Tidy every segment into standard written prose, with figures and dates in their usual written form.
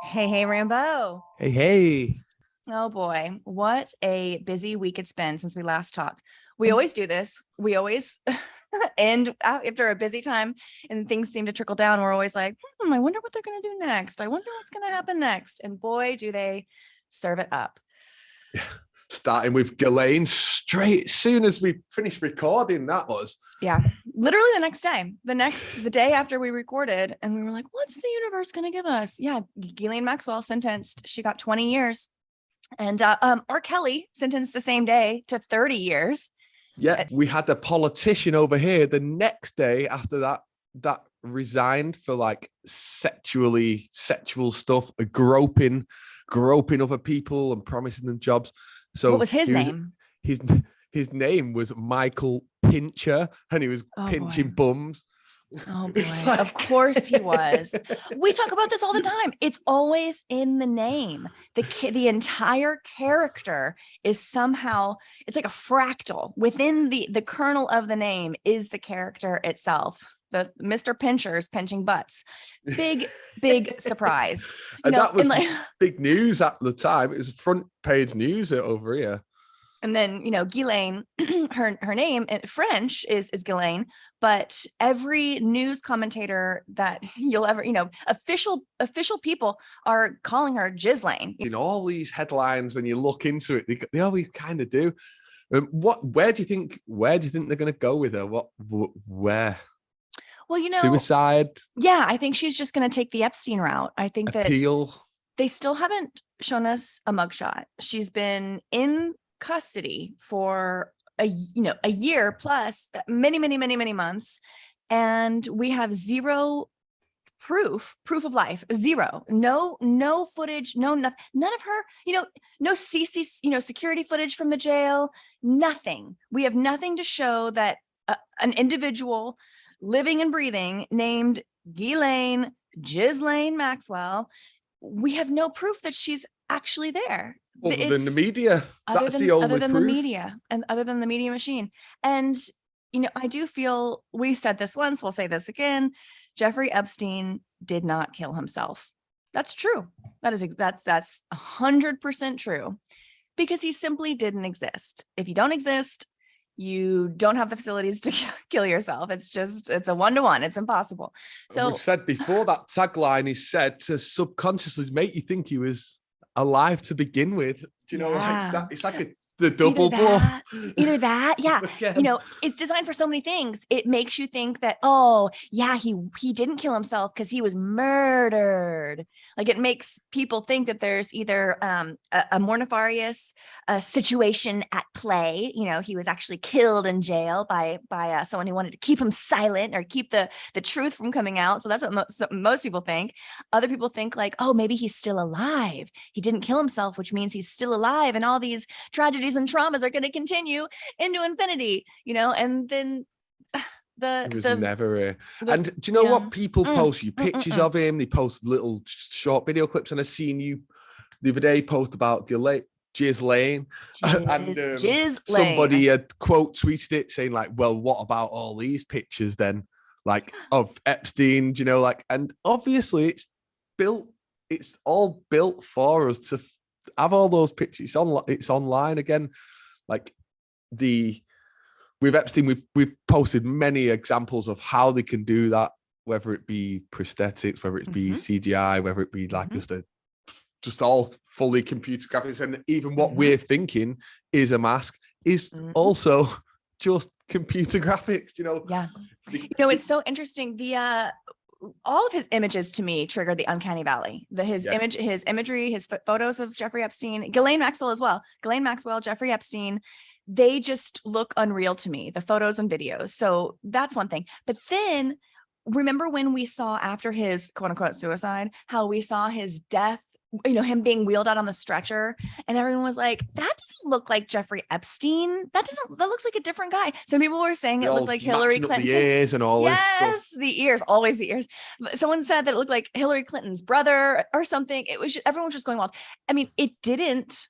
Hey, Rambo. Hey, hey. Oh boy, what a busy week it's been since we last talked. We Um, always do this. We always end after a busy time and things seem to trickle down. We're always like, I wonder what they're going to do next. I wonder what's going to happen next. And boy, do they serve it up. Starting with Ghislaine straight as soon as we finished recording, that was. Yeah, literally the next day, the day after we recorded, and we were like, what's the universe going to give us? Yeah, Ghislaine Maxwell sentenced. She got 20 years. And R. Kelly sentenced the same day to 30 years. Yeah, we had a politician over here the next day after that resigned for like sexual stuff, groping other people and promising them jobs. What So was his name? his his name was Michael Pincher, and he was pinching bums. Oh boy. Like... Of course he was. We talk about this all the time. It's always in the name. The entire character is somehow, it's like a fractal within the kernel of the name is the character itself. The Mr. Pincher's pinching butts. Big surprise. And that was big news at the time. It was front page news over here. And then, Ghislaine, her name in French is Ghislaine, but every news commentator that you'll ever, official people are calling her Ghislaine. In all these headlines, when you look into it, they always kind of do. Where do you think they're going to go with her? Where? Well, suicide. Yeah, I think she's just going to take the Epstein route. I think Appeal. That they still haven't shown us a mugshot. She's been in custody for a year plus, many months, and we have zero proof of life. Zero. No footage, none of her, no CC, security footage from the jail, nothing. We have nothing to show that an individual living and breathing named Ghislaine Maxwell, we have no proof that she's actually there. Other than the media. That's the only proof. The media and other than the media machine. And, I do feel, we said this once, we'll say this again, Jeffrey Epstein did not kill himself. That's true. That's 100% true, because he simply didn't exist. If you don't exist, you don't have the facilities to kill yourself. It's a 1-to-1. It's impossible. So we've said before, that tagline is said to subconsciously make you think he was alive to begin with. Do you know, like that? It's like the double blow. Either that, yeah. It's designed for so many things. It makes you think that, oh yeah, he didn't kill himself because he was murdered. Like, it makes people think that there's either a more nefarious situation at play. He was actually killed in jail by someone who wanted to keep him silent or keep the truth from coming out. So that's what most people think. Other people think like, oh, maybe he's still alive. He didn't kill himself, which means he's still alive, and all these tragedies and traumas are going to continue into infinity, and then he was never here. And do you know what? People post you pictures of him. They post little short video clips, and I seen you the other day post about Ghislaine, and somebody had quote tweeted it saying like, well, what about all these pictures then, like, of Epstein, and obviously it's all built for us to have all those pictures. It's online again. Like, with Epstein, we've posted many examples of how they can do that, whether it be prosthetics, whether it be CGI, whether it be like just all fully computer graphics, and even what we're thinking is a mask is also just computer graphics. Yeah. It's so interesting. All of his images to me trigger the Uncanny Valley. His imagery, his photos of Jeffrey Epstein, Ghislaine Maxwell as well. Ghislaine Maxwell, Jeffrey Epstein, they just look unreal to me, the photos and videos. So that's one thing. But then remember when we saw after his quote unquote suicide, how we saw his death, him being wheeled out on the stretcher, and everyone was like, that doesn't look like Jeffrey Epstein. That looks like a different guy. Some people were saying it looked like Hillary Clinton. The ears and all this stuff. Yes, the ears, always the ears. Someone said that it looked like Hillary Clinton's brother or something. Everyone was just going wild. I mean, it didn't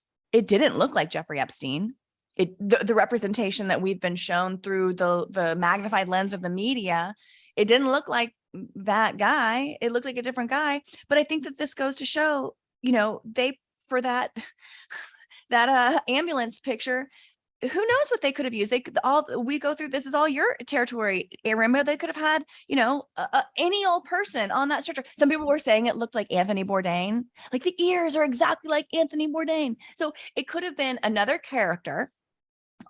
look like Jeffrey Epstein. The representation that we've been shown through the magnified lens of the media, it didn't look like that guy. It looked like a different guy. But I think that this goes to show, for that ambulance picture, who knows what they could have used? We go through, this is all your territory, Rambo. They could have had, any old person on that stretcher. Some people were saying it looked like Anthony Bourdain, like the ears are exactly like Anthony Bourdain. So it could have been another character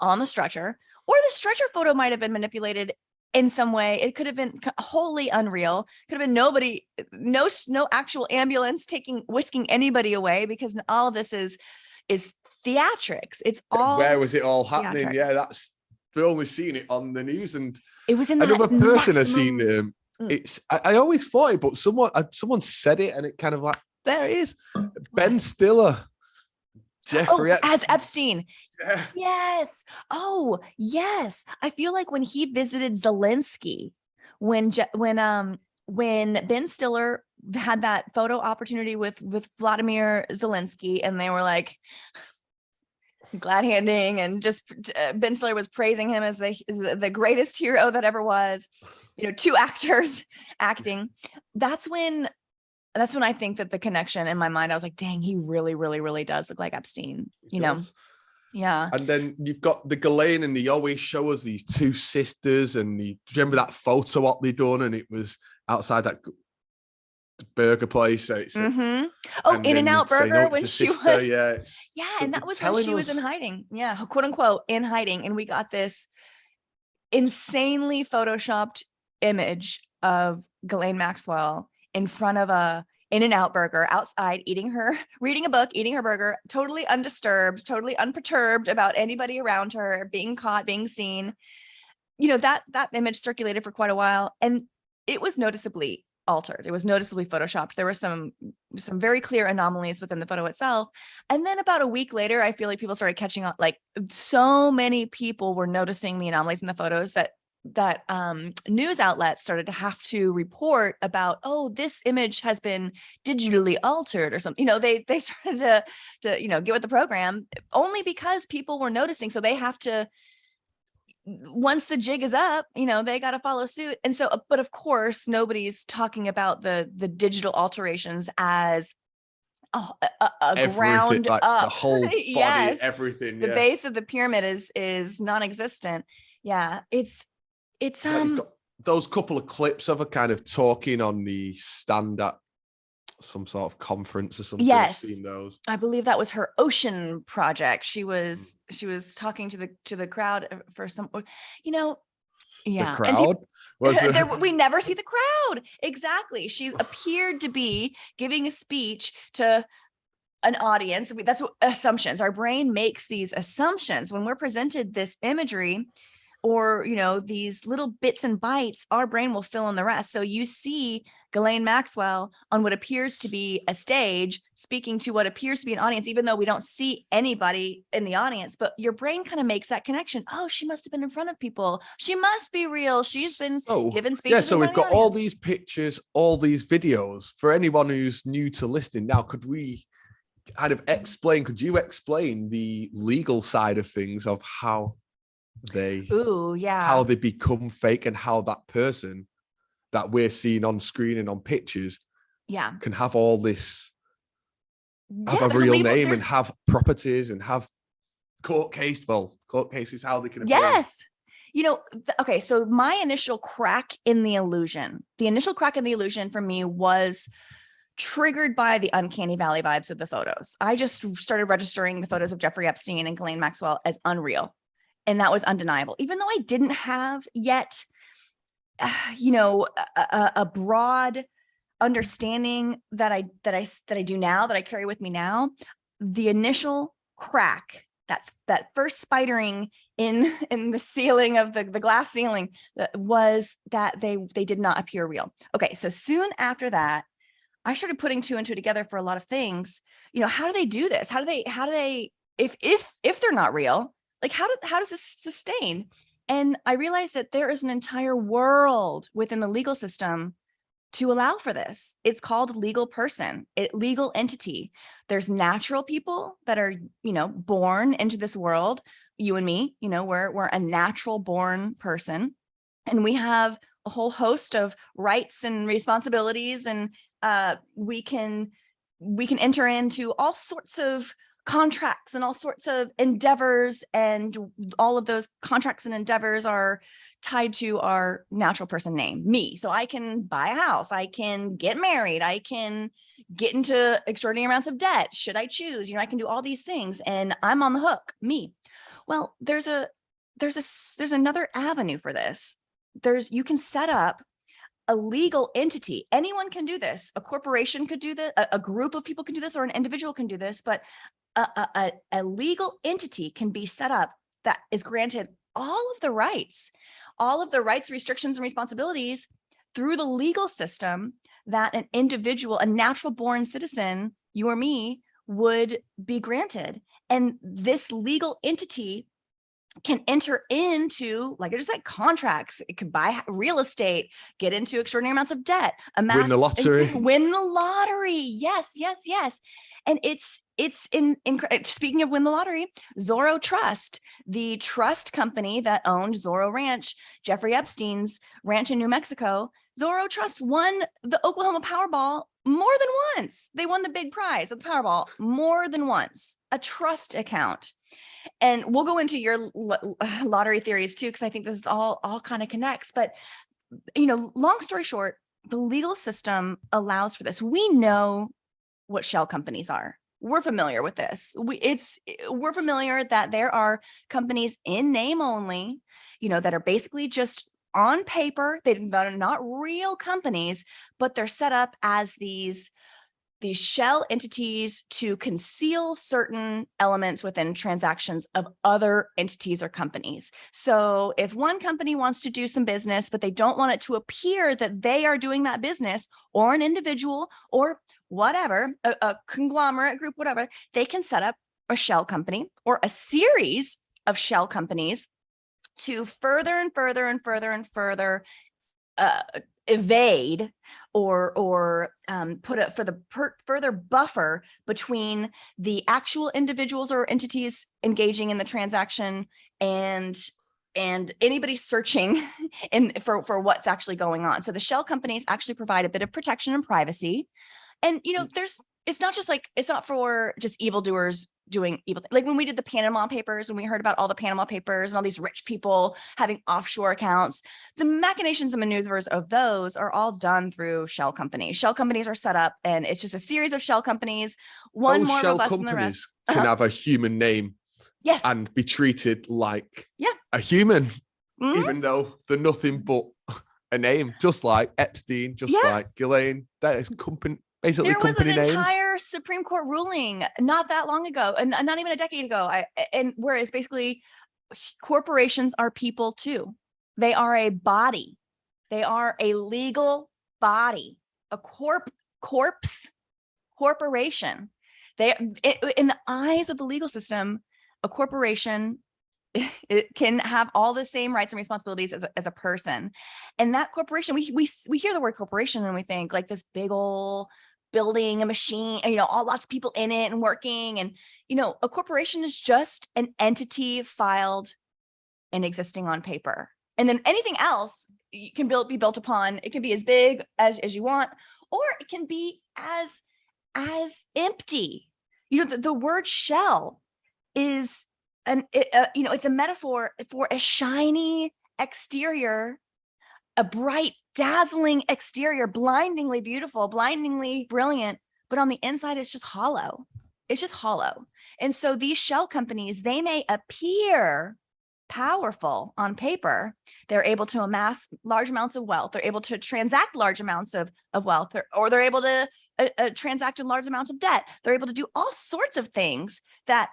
on the stretcher, or the stretcher photo might have been manipulated in some way. It could have been wholly unreal. Could have been nobody, no actual ambulance whisking anybody away, because all of this is theatrics. It's all, where was it all happening? theatrics. Yeah, we're only seeing it on the news, and it was in another person maximum... has seen it's I always thought it, but someone said it, and it kind of like, there it is. Ben Stiller, Jeffrey as Epstein. Yeah. Yes. Oh, yes. I feel like when he visited Zelensky, when Ben Stiller had that photo opportunity with Vladimir Zelensky, and they were like glad handing, and just Ben Stiller was praising him as the greatest hero that ever was, two actors acting. That's when I think that the connection in my mind, I was like, dang, he really, really, really does look like Epstein, Yeah. And then you've got the Ghislaine, and they always show us these two sisters, and do you remember that photo op they done, and it was outside that burger place. In-N-Out Burger, when she was, and that was when she was in hiding, quote unquote in hiding, and we got this insanely photoshopped image of Ghislaine Maxwell in front of a In-N-Out Burger outside, reading a book, eating her burger, totally undisturbed, totally unperturbed about anybody around her, being caught, being seen. That image circulated for quite a while, and it was noticeably altered. It was noticeably photoshopped. There were some very clear anomalies within the photo itself. And then about a week later, I feel like people started catching on. Like, so many people were noticing the anomalies in the photos that news outlets started to have to report about, oh, this image has been digitally altered or something. They started to get with the program, only because people were noticing. So they have to, once the jig is up, they got to follow suit. And so, but of course, nobody's talking about the digital alterations as a ground like up, the whole body, yes, everything. The base of the pyramid is non-existent. Yeah, it's you've got those couple of clips of her kind of talking on the stand at some sort of conference or something. Yes, I've seen those. I believe that was her ocean project. She was talking to the crowd for some, The crowd? We never see the crowd. Exactly. She appeared to be giving a speech to an audience. That's what assumptions. Our brain makes these assumptions when we're presented this imagery, or these little bits and bytes. Our brain will fill in the rest. So you see Ghislaine Maxwell on what appears to be a stage, speaking to what appears to be an audience, even though we don't see anybody in the audience. But your brain kind of makes that connection. Oh, she must have been in front of people. She must be real. She's been given speeches. Yeah, so we've got all these pictures, all these videos. For anyone who's new to listening now, could you explain the legal side of things of how they become fake, and how that person that we're seeing on screen and on pictures can have all this, have a real name and have properties and have court cases, how they can appear. Yes. Okay, so my initial crack in the illusion for me was triggered by the Uncanny Valley vibes of the photos. I just started registering the photos of Jeffrey Epstein and Ghislaine Maxwell as unreal. And that was undeniable, even though I didn't have yet, a broad understanding that I do now, that I carry with me now. The initial crack, that first spidering in the ceiling of the glass ceiling, was that they did not appear real. Okay, so soon after that, I started putting two and two together for a lot of things. How do they do this? How do they, if they're not real? Like, how does this sustain? And I realized that there is an entire world within the legal system to allow for this. It's called legal person, legal entity. There's natural people that are, born into this world. You and me, we're a natural born person. And we have a whole host of rights and responsibilities, and we can enter into all sorts of contracts and all sorts of endeavors, and all of those contracts and endeavors are tied to our natural person name, me. So I can buy a house, I can get married, I can get into extraordinary amounts of debt should I choose. I can do all these things, and I'm on the hook, me. Well, there's another avenue for this. You can set up a legal entity. Anyone can do this. A corporation could do this, a group of people can do this, or an individual can do this, but a legal entity can be set up that is granted all of the rights, restrictions, and responsibilities through the legal system that an individual, a natural born citizen, you or me, would be granted. And this legal entity can enter into, like I just said, contracts. It could buy real estate, get into extraordinary amounts of debt, win the lottery. Win the lottery. Yes. And it's speaking of win the lottery, Zorro Trust, the trust company that owned Zorro Ranch, Jeffrey Epstein's ranch in New Mexico, Zorro Trust won the Oklahoma Powerball more than once. They won the big prize of the Powerball more than once. A trust account. And we'll go into your lottery theories too, because I think this all kind of connects. But, long story short, the legal system allows for this. We know what shell companies are. We're familiar with this. We're familiar that there are companies in name only, that are basically just on paper. They're not real companies, but they're set up as these shell entities to conceal certain elements within transactions of other entities or companies. So if one company wants to do some business, but they don't want it to appear that they are doing that business, or an individual or whatever, a conglomerate group, whatever, they can set up a shell company or a series of shell companies to further and further and further and further evade or put it for the further buffer between the actual individuals or entities engaging in the transaction and anybody searching for what's actually going on. So the shell companies actually provide a bit of protection and privacy. And it's not just it's not for just evildoers doing evil things. Like when we did the Panama Papers, when we heard about all the Panama Papers and all these rich people having offshore accounts, the machinations and maneuvers of those are all done through shell companies. Shell companies are set up, and it's just a series of shell companies, one Those more shell robust companies than the rest. Can have a human name, yes, and be treated like a human, even though they're nothing but a name, just like Epstein, just like Ghislaine. That is company. Basically, there was an names. entire Supreme Court ruling not that long ago, and not even a decade ago. Whereas basically, corporations are people too. They are a body. They are a legal body. A corporation. In the eyes of the legal system, a corporation, it can have all the same rights and responsibilities as a person. And that corporation, we hear the word corporation and we think like this big old building, a machine, lots of people in it and working. And, a corporation is just an entity filed and existing on paper. And then anything else you can be built upon. It can be as big as you want, or it can be as empty. The word shell is it's a metaphor for a shiny exterior, a bright, dazzling exterior, blindingly beautiful, blindingly brilliant, but on the inside it's just hollow. It's just hollow. And so these shell companies, they may appear powerful on paper. They're able to amass large amounts of wealth. They're able to transact large amounts of wealth, or they're able to transact in large amounts of debt. They're able to do all sorts of things that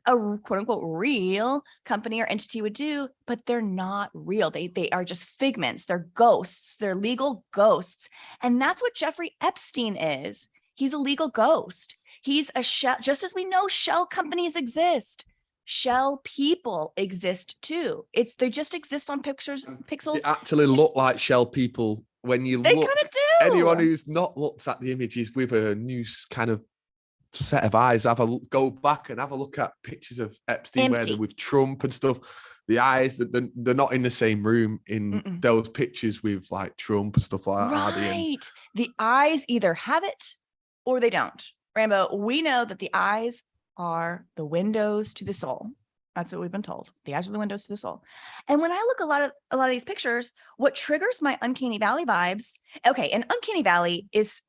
a quote unquote real company or entity would do, but they're not real. They are just figments. They're ghosts. They're legal ghosts. And that's what Jeffrey Epstein is. He's a legal ghost. He's a shell. Just as we know shell companies exist, shell people exist too. They just exist on pixels. They actually look like shell people when you look. They kind of do. Anyone who's not looked at the images with a new kind of set of eyes. Go back and have a look at pictures of Epstein where they're with Trump and stuff. The eyes, they're not in the same room in those pictures with like Trump and stuff like that. Right. The eyes either have it or they don't. Rambo, we know that the eyes are the windows to the soul. That's what we've been told. The eyes are the windows to the soul. And when I look a lot of these pictures, what triggers my Uncanny Valley vibes? Okay, an Uncanny Valley is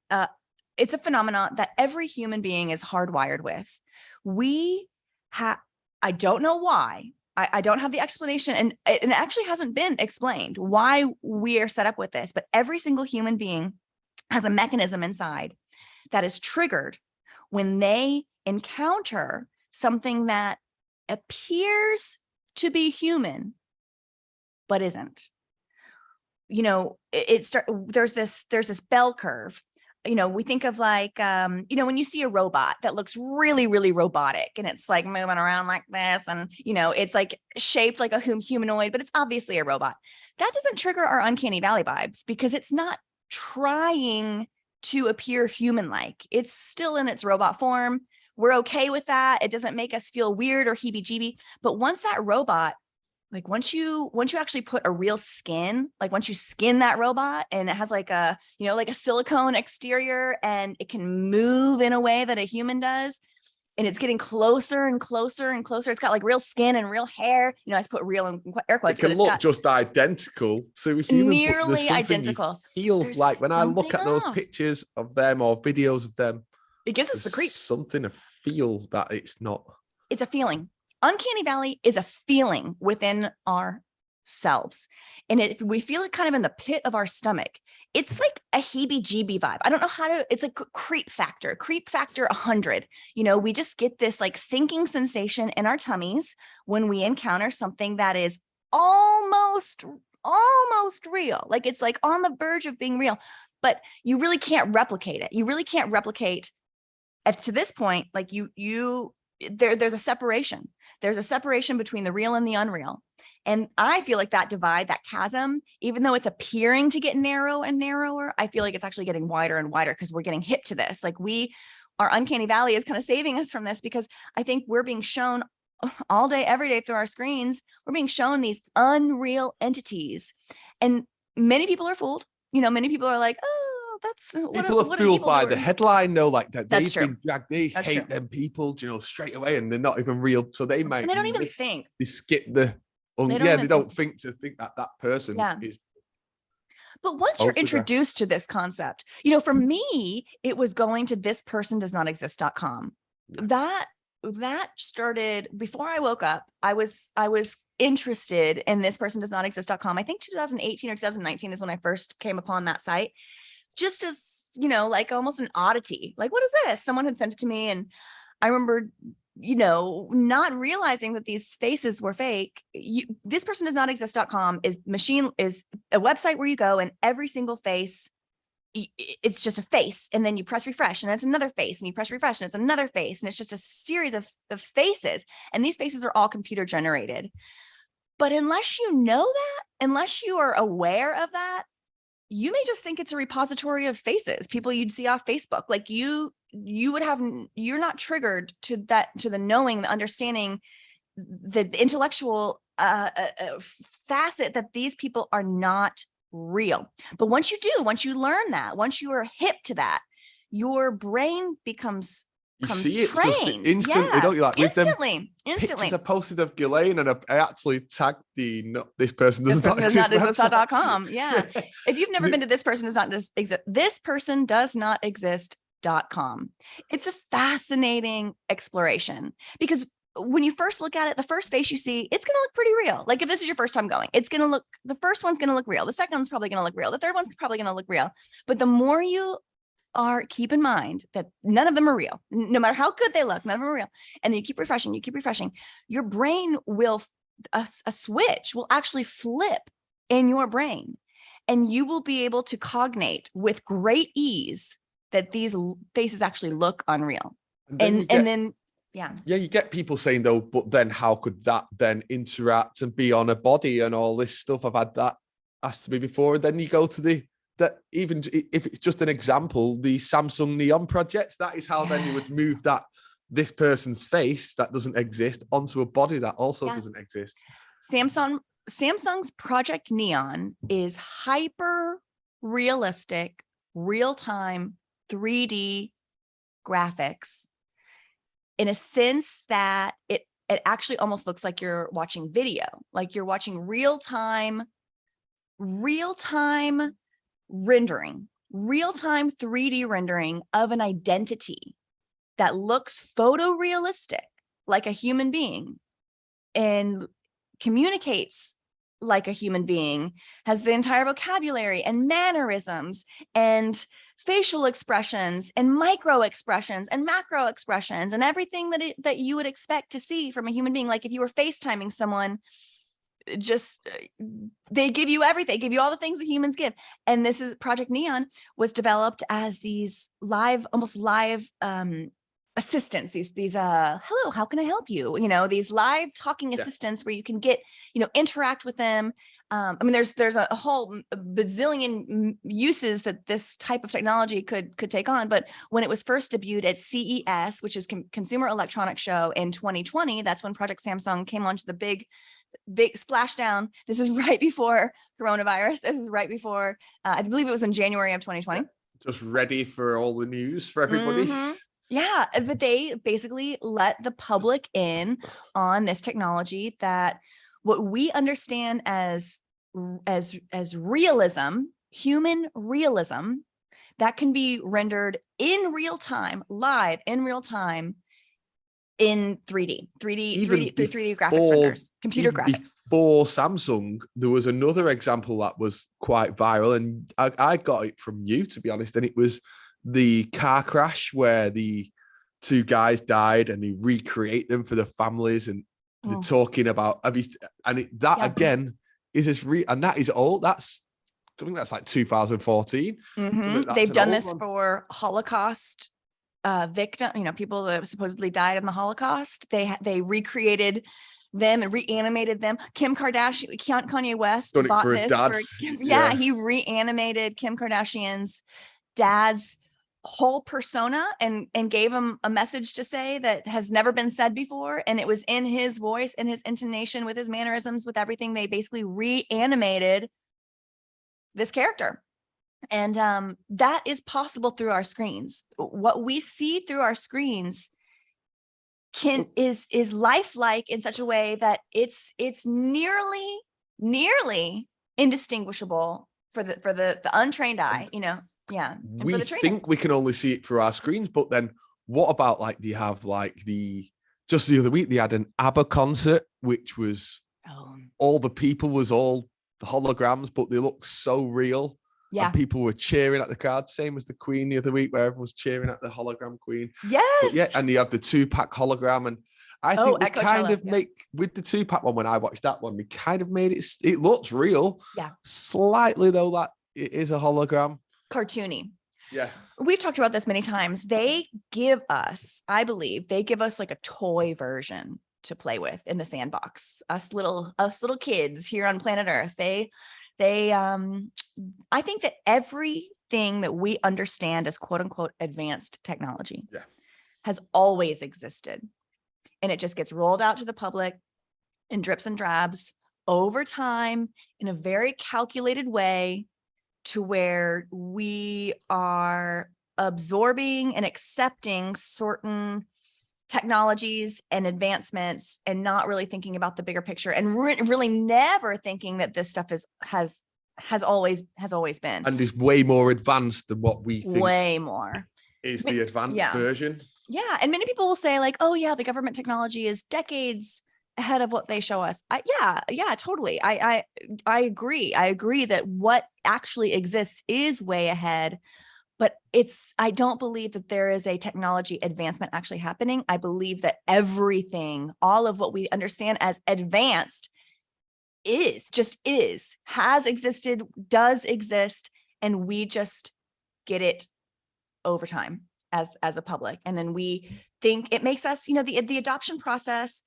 it's a phenomenon that every human being is hardwired with. I don't know why. I don't have the explanation, and it actually hasn't been explained why we are set up with this, but every single human being has a mechanism inside that is triggered when they encounter something that appears to be human, but isn't. There's this bell curve. We think of like, when you see a robot that looks really, really robotic and it's like moving around like this and, it's like shaped like a humanoid, but it's obviously a robot. That doesn't trigger our Uncanny Valley vibes because it's not trying to appear human-like. It's still in its robot form. We're okay with that. It doesn't make us feel weird or heebie-jeebie. But once that robot, like once you actually put a real skin, like once you skin that robot and it has like a silicone exterior and it can move in a way that a human does, and it's getting closer and closer and closer. It's got like real skin and real hair. I put real in air quotes. It can look just identical to a human. Nearly identical. There's like when I look at those pictures of them or videos of them, it gives us the creeps. Something to feel that it's not. It's a feeling. Uncanny Valley is a feeling within ourselves. And if we feel it kind of in the pit of our stomach, it's like a heebie-jeebie vibe. I don't know how to, it's like creep factor 100. We just get this like sinking sensation in our tummies when we encounter something that is almost real. Like it's like on the verge of being real, but you really can't replicate it. You really can't replicate to this point, like there's a separation. There's a separation between the real and the unreal. And I feel like that divide, that chasm, even though it's appearing to get narrow and narrower, I feel like it's actually getting wider and wider because we're getting hip to this. Like our Uncanny Valley is kind of saving us from this because I think we're being shown all day, every day through our screens, we're being shown these unreal entities. And many people are fooled. Many people are like, oh, people are fooled by the headline, though, like that they've been dragged. They That's hate true. them people, straight away, and they're not even real. So they might. And they don't even think. They skip the. They don't think that person is. But once you're introduced to this concept, for me, it was going to thispersondoesnotexist.com. That started before I woke up. I was interested in thispersondoesnotexist.com. I think 2018 or 2019 is when I first came upon that site. Just as, like almost an oddity, like, what is this? Someone had sent it to me. And I remember, not realizing that these faces were fake. Thispersondoesnotexist.com is a website where you go and every single face, it's just a face. And then you press refresh and it's another face and you press refresh and it's another face. And it's just a series of faces. And these faces are all computer generated. But unless you know that, unless you are aware of that, you may just think it's a repository of faces, people you'd see off Facebook. Like you're not triggered to the knowing, the understanding, the intellectual facet that these people are not real. But once you learn that, once you are hip to that, your brain becomes trained. Instantly, don't you? Like instantly. Pictures I posted of Ghislaine, and I actually tagged this person does not exist.com. Yeah. If you've never been to thispersondoesnotexist.com, it's a fascinating exploration because when you first look at it, the first face you see, it's going to look pretty real. Like if this is your first time going, the first one's going to look real. The second one's probably going to look real. The third one's probably going to look real. But the more you keep in mind that none of them are real, no matter how good they look, none of them are real. And then you keep refreshing, your brain will, a switch will actually flip in your brain and you will be able to cognate with great ease that these faces actually look unreal. And then you get people saying though, but then how could that then interact and be on a body and all this stuff? I've had that asked to me before. And then you go to the that even if it's just an example, the Samsung Neon projects, that is how then you would move this person's face that doesn't exist onto a body that also doesn't exist. Samsung's Project Neon is hyper realistic, real-time 3D graphics in a sense that it actually almost looks like you're watching video, like you're watching real-time rendering, real-time 3D rendering of an identity that looks photorealistic like a human being and communicates like a human being, has the entire vocabulary and mannerisms and facial expressions and micro expressions and macro expressions and everything that you would expect to see from a human being. Like if you were FaceTiming someone, just they give you everything, give you all the things that humans give. And this is Project Neon was developed as these almost live assistants, these hello, how can I help you? These live talking assistants where you can get, interact with them. I mean, there's a whole bazillion uses that this type of technology could take on. But when it was first debuted at CES, which is Consumer Electronics Show in 2020, that's when Project Samsung came onto the big splashdown. This is right before coronavirus. This is right before, I believe it was in January of 2020. Just ready for all the news for everybody. Mm-hmm. Yeah, but they basically let the public in on this technology that what we understand as realism, human realism, that can be rendered in real time, live in real time in 3D graphics renders, computer graphics. Before Samsung, there was another example that was quite viral, and I got it from you, to be honest, and it was the car crash where the two guys died and they recreate them for the families, and they're talking about again is this and that is old. I think that's like 2014. Mm-hmm. They've done this for Holocaust victim, people that supposedly died in the Holocaust. They recreated them and reanimated them. Kim Kardashian, Kanye West bought this. He reanimated Kim Kardashian's dad's whole persona and gave him a message to say that has never been said before, and it was in his voice, in his intonation, with his mannerisms, with everything. They basically reanimated this character, and that is possible through our screens. What we see through our screens is lifelike in such a way that it's nearly indistinguishable for the untrained eye, Yeah. We think we can only see it through our screens, but then what about just the other week, they had an ABBA concert, which was all the people was all the holograms, but they look so real. Yeah. And people were cheering at the crowd, same as the Queen the other week, where everyone was cheering at the hologram Queen. Yes. And you have the Tupac hologram. And I think we kind of make, with the Tupac one, when I watched that one, we kind of made it looks real. Yeah. Slightly, though, that it is a hologram. Cartoony. Yeah. We've talked about this many times. They give us, I believe, like a toy version to play with in the sandbox. Us little kids here on planet Earth. I think that everything that we understand as quote unquote advanced technology has always existed. And it just gets rolled out to the public in drips and drabs over time in a very calculated way, to where we are absorbing and accepting certain technologies and advancements and not really thinking about the bigger picture, and really never thinking that this stuff has always been. And is way more advanced than what we think. Way more. Is the advanced version. Yeah. And many people will say like, oh yeah, the government technology is decades ahead of what they show us. Totally. I agree. I agree that what actually exists is way ahead, but I don't believe that there is a technology advancement actually happening. I believe that everything, all of what we understand as advanced has existed, does exist, and we just get it over time as a public. And then we think it makes us, the adoption process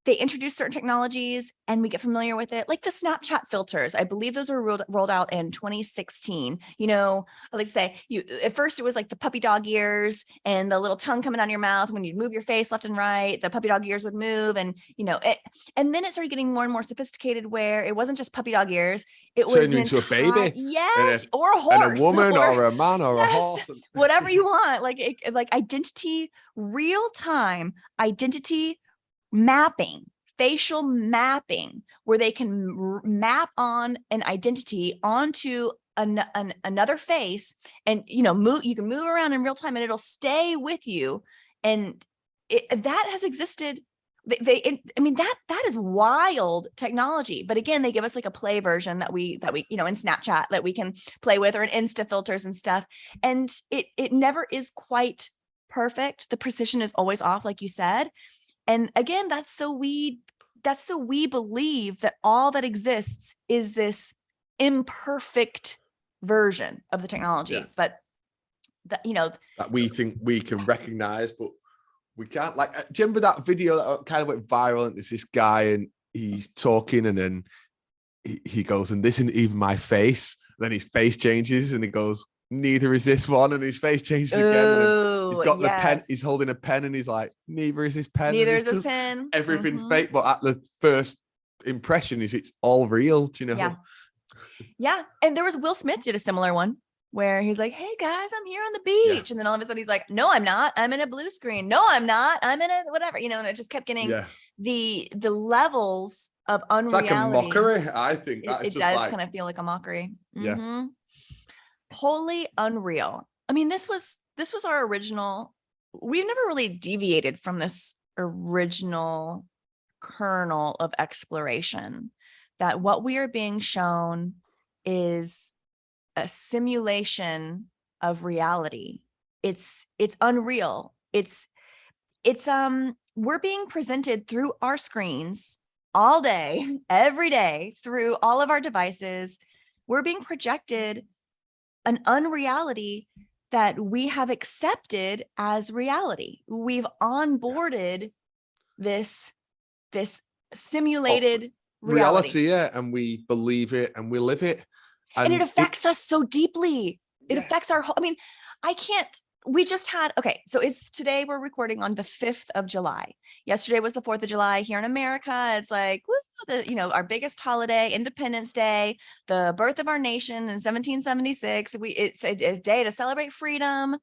they introduce certain technologies and we get familiar with it, like the Snapchat filters. I believe those were rolled out in 2016. You know, I like to say, at first it was like the puppy dog ears and the little tongue coming out of your mouth. When you move your face left and right, the puppy dog ears would move, and you know it. And then it started getting more and more sophisticated, where it wasn't just puppy dog ears; it was turn you into a baby, yes, or a horse, and a woman, or a man, or a horse, whatever you want. Like identity, real time identity mapping, facial mapping, where they can map on an identity onto another face, and you can move around in real time and it'll stay with you. And that has existed. That is wild technology. But again, they give us like a play version that we in Snapchat that we can play with, or in Insta filters and stuff. And it never is quite perfect. The precision is always off, like you said. And again, that's so we believe that all that exists is this imperfect version of the technology, but that we think we can recognize, but we can't. Like, do you remember that video that kind of went viral? And there's this guy and he's talking, and then he goes, "And this isn't even my face." And then his face changes, and he goes, "Neither is this one," and his face changes again. And he's got the pen. He's holding a pen, and he's like, "Neither is this pen. Neither is this pen. Everything's fake." But at the first impression is it's all real. Do you know? Yeah. And there was Will Smith did a similar one where he's like, "Hey guys, I'm here on the beach," and then all of a sudden he's like, "No, I'm not. I'm in a blue screen. No, I'm not. I'm in a whatever." And it just kept getting the levels of unreality. It's like a mockery. I think it does kind of feel like a mockery. Yeah. Wholly unreal. I mean, this was our original. We've never really deviated from this original kernel of exploration, that what we are being shown is a simulation of reality. It's unreal. It's we're being presented through our screens all day, every day, through all of our devices. We're being projected an unreality that we have accepted as reality. We've onboarded this simulated reality. Yeah, and we believe it and we live it. And it affects us so deeply. It affects our whole, we just had, so it's today we're recording on the 5th of July. Yesterday was the 4th of July here in America. It's like, our biggest holiday, Independence Day, the birth of our nation in 1776. It's a day to celebrate freedom,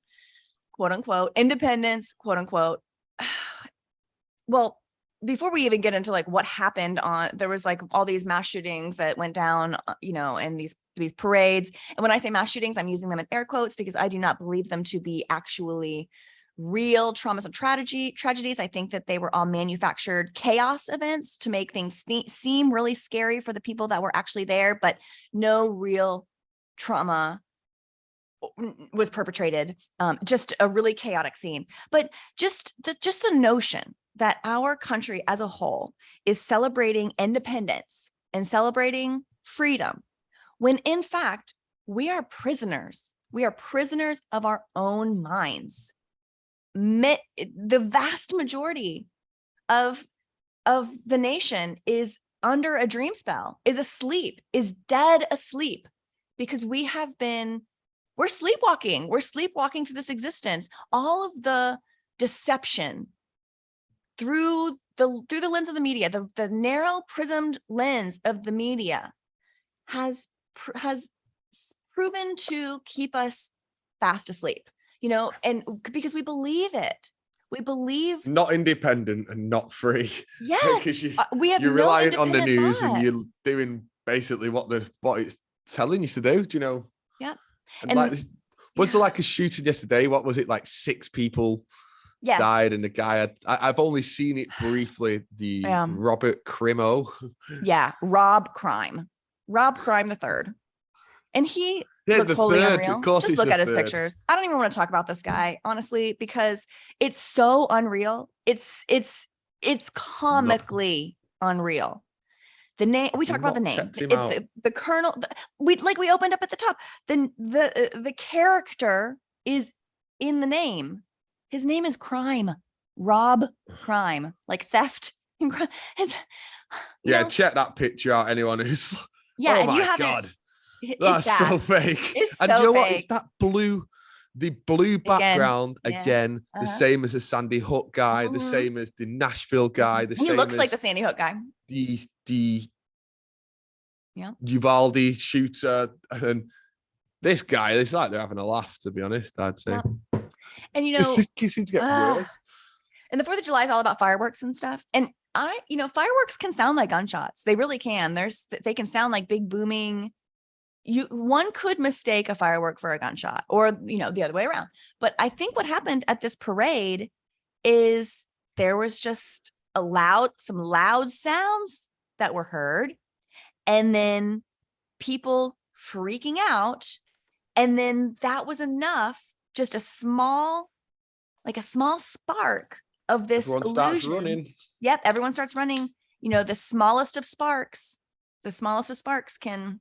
quote unquote, independence, quote unquote. Well, before we even get into like what happened there was like all these mass shootings that went down, and these parades. And when I say mass shootings, I'm using them in air quotes because I do not believe them to be actually real traumas and tragedies. I think that they were all manufactured chaos events to make things seem really scary for the people that were actually there, but no real trauma was perpetrated. Just a really chaotic scene. But just the notion that our country as a whole is celebrating independence and celebrating freedom, when in fact we are prisoners. We are prisoners of our own minds. The vast majority of the nation is under a dream spell, is asleep, is dead asleep, because we're sleepwalking. We're sleepwalking through this existence. All of the deception through the lens of the media, the narrow prismed lens of the media has proven to keep us fast asleep, and because we believe it. We believe not independent and not free. Yes, you're relying on the news and you're doing basically what it's telling you to do. Do you know? Yeah. And like this, was there like a shooting yesterday? What was it, like 6 people died, and the guy I've only seen it briefly, the Robert Crimo. Rob Crime the third. And he looks wholly unreal. Of course, just look at his pictures. I don't even want to talk about this guy, honestly, because it's so unreal. It's comically unreal. The name, we talked about the name, the kernel, we opened up at the top. The character is in the name. His name is Crime, Rob Crime, like theft Check that picture out, anyone who's yeah, oh my God, that's so fake. It's and so you know fake. what? It's that the blue background again, the same as the Sandy Hook guy, the same as the Nashville guy, the he same looks as like the Sandy Hook guy. The Uvalde shooter, and this guy, it's like they're having a laugh, to be honest, I'd say. Yep. And you know, it seems to get worse. And the 4th of July is all about fireworks and stuff. And fireworks can sound like gunshots. They really can. They can sound like big booming. One could mistake a firework for a gunshot, or the other way around. But I think what happened at this parade is there was just some loud sounds that were heard, and then people freaking out, and then that was enough, just a small spark of this everyone illusion. Starts running. Yep, everyone starts running. The smallest of sparks can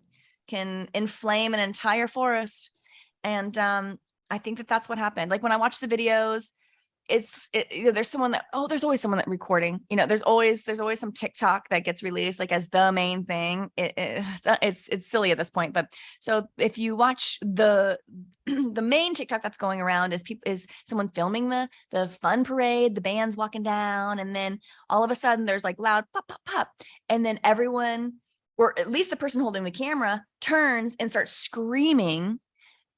inflame an entire forest. And I think that's what happened. Like when I watch the videos, there's always someone that recording, there's always some TikTok that gets released like as the main thing. It's silly at this point, but so if you watch the main TikTok that's going around is someone filming the fun parade, the band's walking down, and then all of a sudden there's like loud pop pop pop, and then everyone, or at least the person holding the camera, turns and starts screaming.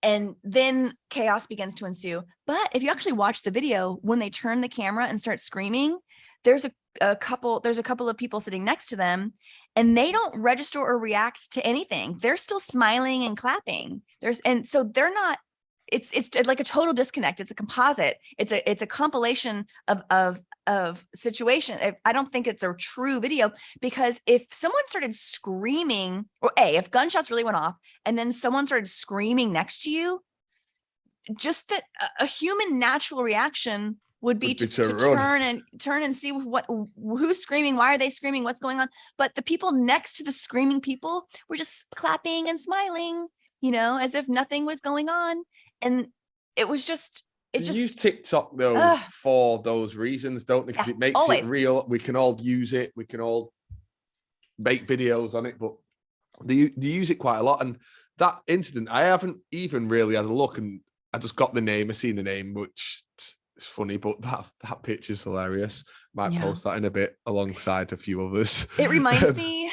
And then chaos begins to ensue. But if you actually watch the video, when they turn the camera and start screaming, there's a couple of people sitting next to them, and they don't register or react to anything. They're still smiling and clapping. So they're not. It's like a total disconnect. It's a composite. It's a compilation of situation. I don't think it's a true video, because if someone started screaming, or if gunshots really went off and then someone started screaming next to you, just that a human natural reaction would be to turn and see who's screaming, why are they screaming, what's going on. But the people next to the screaming people were just clapping and smiling, as if nothing was going on. And it was just, use TikTok though for those reasons, don't they? Because it makes it real. We can all use it. We can all make videos on it, but they use it quite a lot. And that incident, I haven't even really had a look, and I just got the name. I seen the name, which is funny, but that picture's hilarious. Might post that in a bit alongside a few others. It reminds me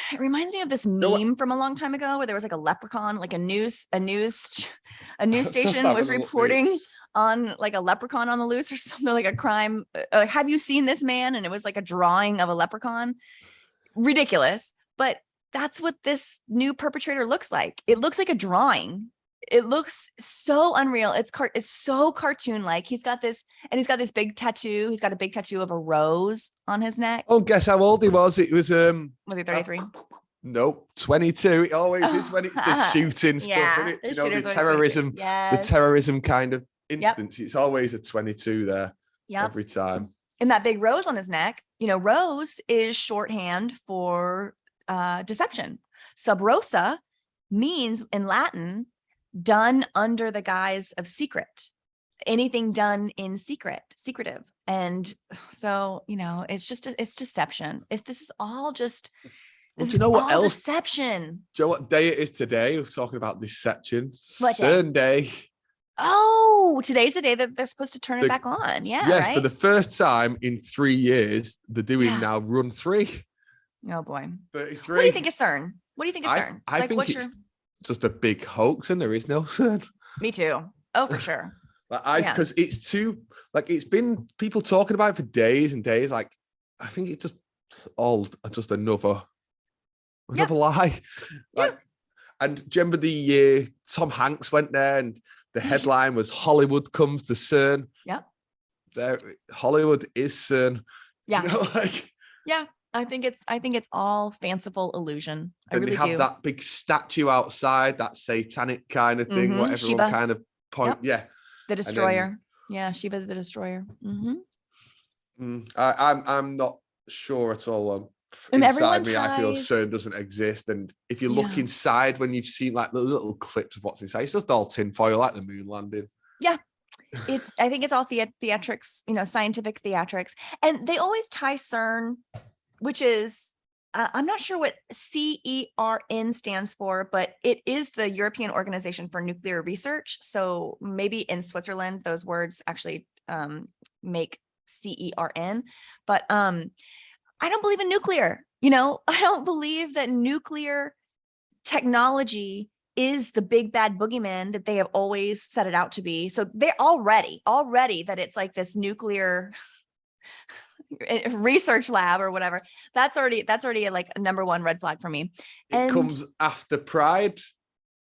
of this meme from a long time ago where there was like a leprechaun, like a news station was reporting on like a leprechaun on the loose or something, like a crime. Have you seen this man? And it was like a drawing of a leprechaun. Ridiculous. But that's what this new perpetrator looks like. It looks like a drawing. It looks so unreal. It's so cartoon-like. He's got this big tattoo. He's got a big tattoo of a rose on his neck. Oh, guess how old he was? It was Was he 33? Nope, 22. It always is when it's the shooting stuff, isn't it? The terrorism kind of instance. It's always a 22 there every time. And that big rose on his neck, rose is shorthand for deception. Sub rosa means in Latin done under the guise of secret, anything done in secretive. And so, it's deception. This is all just, do you know what else? Deception. Do you know what day it is today? We're talking about deception. CERN Day. Oh, today's the day that they're supposed to turn it back on. Yeah. Yes, right? for the first time in 3 years, they're doing now run 3. Oh boy. 33. What do you think is CERN? CERN? I think it's just a big hoax, and there is no CERN. Me too. Oh, for sure. Because it's too, it's been people talking about it for days and days. I think it's just another lie. And do you remember the year Tom Hanks went there and the headline was Hollywood comes to CERN? Yeah. Hollywood is CERN. Yeah. I think it's all fanciful illusion. And they have that big statue outside, that satanic kind of thing, what everyone Shiva. kind of point. Yeah. The destroyer. Shiva the destroyer. I'm not sure at all. And inside me, I feel CERN doesn't exist. And if you look inside, when you've seen the little clips of what's inside, it's just all tinfoil, like the moon landing. Yeah. I think it's all theatrics, scientific theatrics. And they always tie CERN which is, I'm not sure what CERN stands for, but it is the European Organization for Nuclear Research. So maybe in Switzerland, those words actually make CERN, but I don't believe in nuclear. I don't believe that nuclear technology is the big bad boogeyman that they have always set it out to be. So they're already that it's like this nuclear research lab or whatever. That's already like a number one red flag for me. It comes after Pride.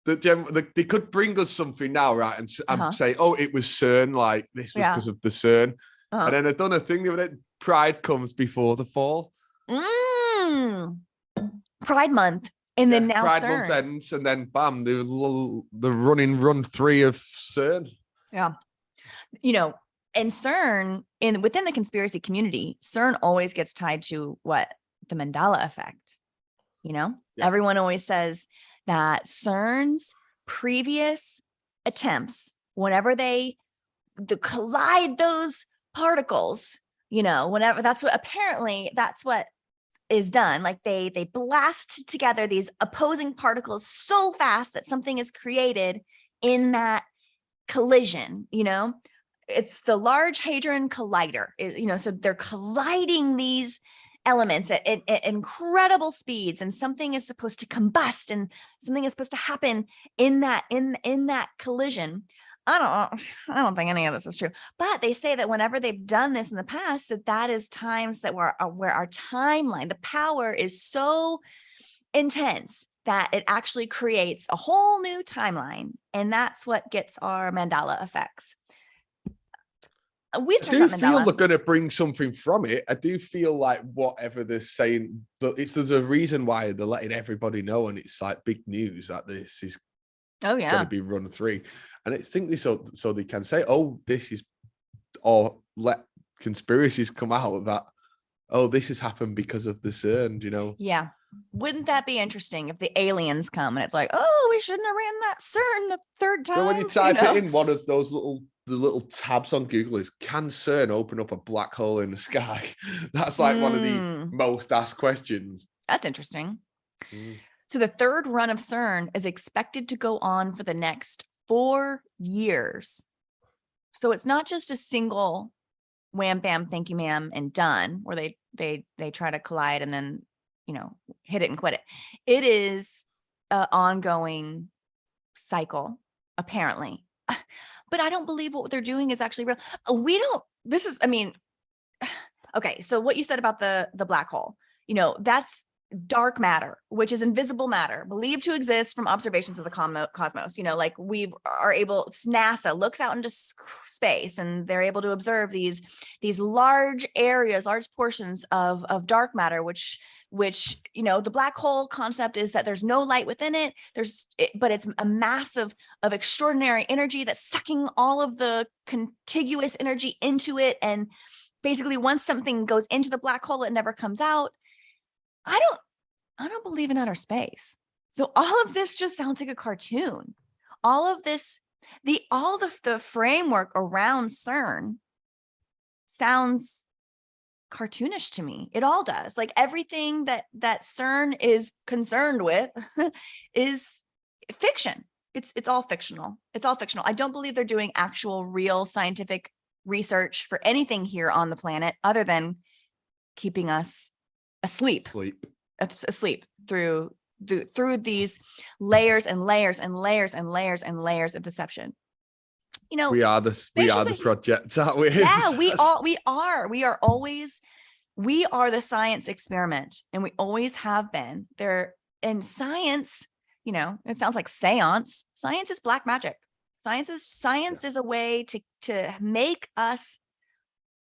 They could bring us something now, right? And say, oh, it was CERN, like this was because of the CERN. And then they've done a thing with it. Pride comes before the fall. Pride month. And then now Pride CERN. month ends, and then bam, the run 3 of CERN. Yeah. And CERN, within the conspiracy community, CERN always gets tied to what? The Mandela effect. Everyone always says that CERN's previous attempts, whenever they collide those particles, whenever that's what is done. Like they blast together these opposing particles so fast that something is created in that collision. It's the Large Hadron Collider. So they're colliding these elements at incredible speeds, and something is supposed to combust, and something is supposed to happen in that collision. I don't think any of this is true, but they say that whenever they've done this in the past, that is times that where our timeline, the power is so intense that it actually creates a whole new timeline. And that's what gets our Mandela effects. I do feel they're going to bring something from it. I do feel like whatever they're saying, there's a reason why they're letting everybody know, and it's like big news that this is going to be run 3. And it's think this so they can say, oh, this is, or let conspiracies come out that, oh, this has happened because of the CERN, Yeah. Wouldn't that be interesting if the aliens come and it's like, oh, we shouldn't have ran that CERN the third time. So when you type it in, one of those little tabs on Google is, can CERN open up a black hole in the sky? That's like one of the most asked questions. That's interesting. So the third run of CERN is expected to go on for the next 4 years. So it's not just a single wham, bam, thank you, ma'am, and done, where they try to collide and then, hit it and quit it. It is an ongoing cycle, apparently. But I don't believe what they're doing is actually real. Okay. So what you said about the black hole, that's dark matter, which is invisible matter believed to exist from observations of the cosmos. Like NASA looks out into space and they're able to observe these large areas, large portions of dark matter, which the black hole concept is that there's no light within it. But it's a mass of extraordinary energy that's sucking all of the contiguous energy into it. And basically once something goes into the black hole, it never comes out. I don't believe in outer space. So all of this just sounds like a cartoon. All of this, the framework around CERN sounds cartoonish to me. It all does. Like everything that CERN is concerned with is fiction. It's all fictional. It's all fictional. I don't believe they're doing actual real scientific research for anything here on the planet other than keeping us asleep through these layers and layers and layers and layers and layers of deception. We are the project, aren't we? Yeah, we are the science experiment, and we always have been there. And science, it sounds like seance. Science is black magic. Science is a way to make us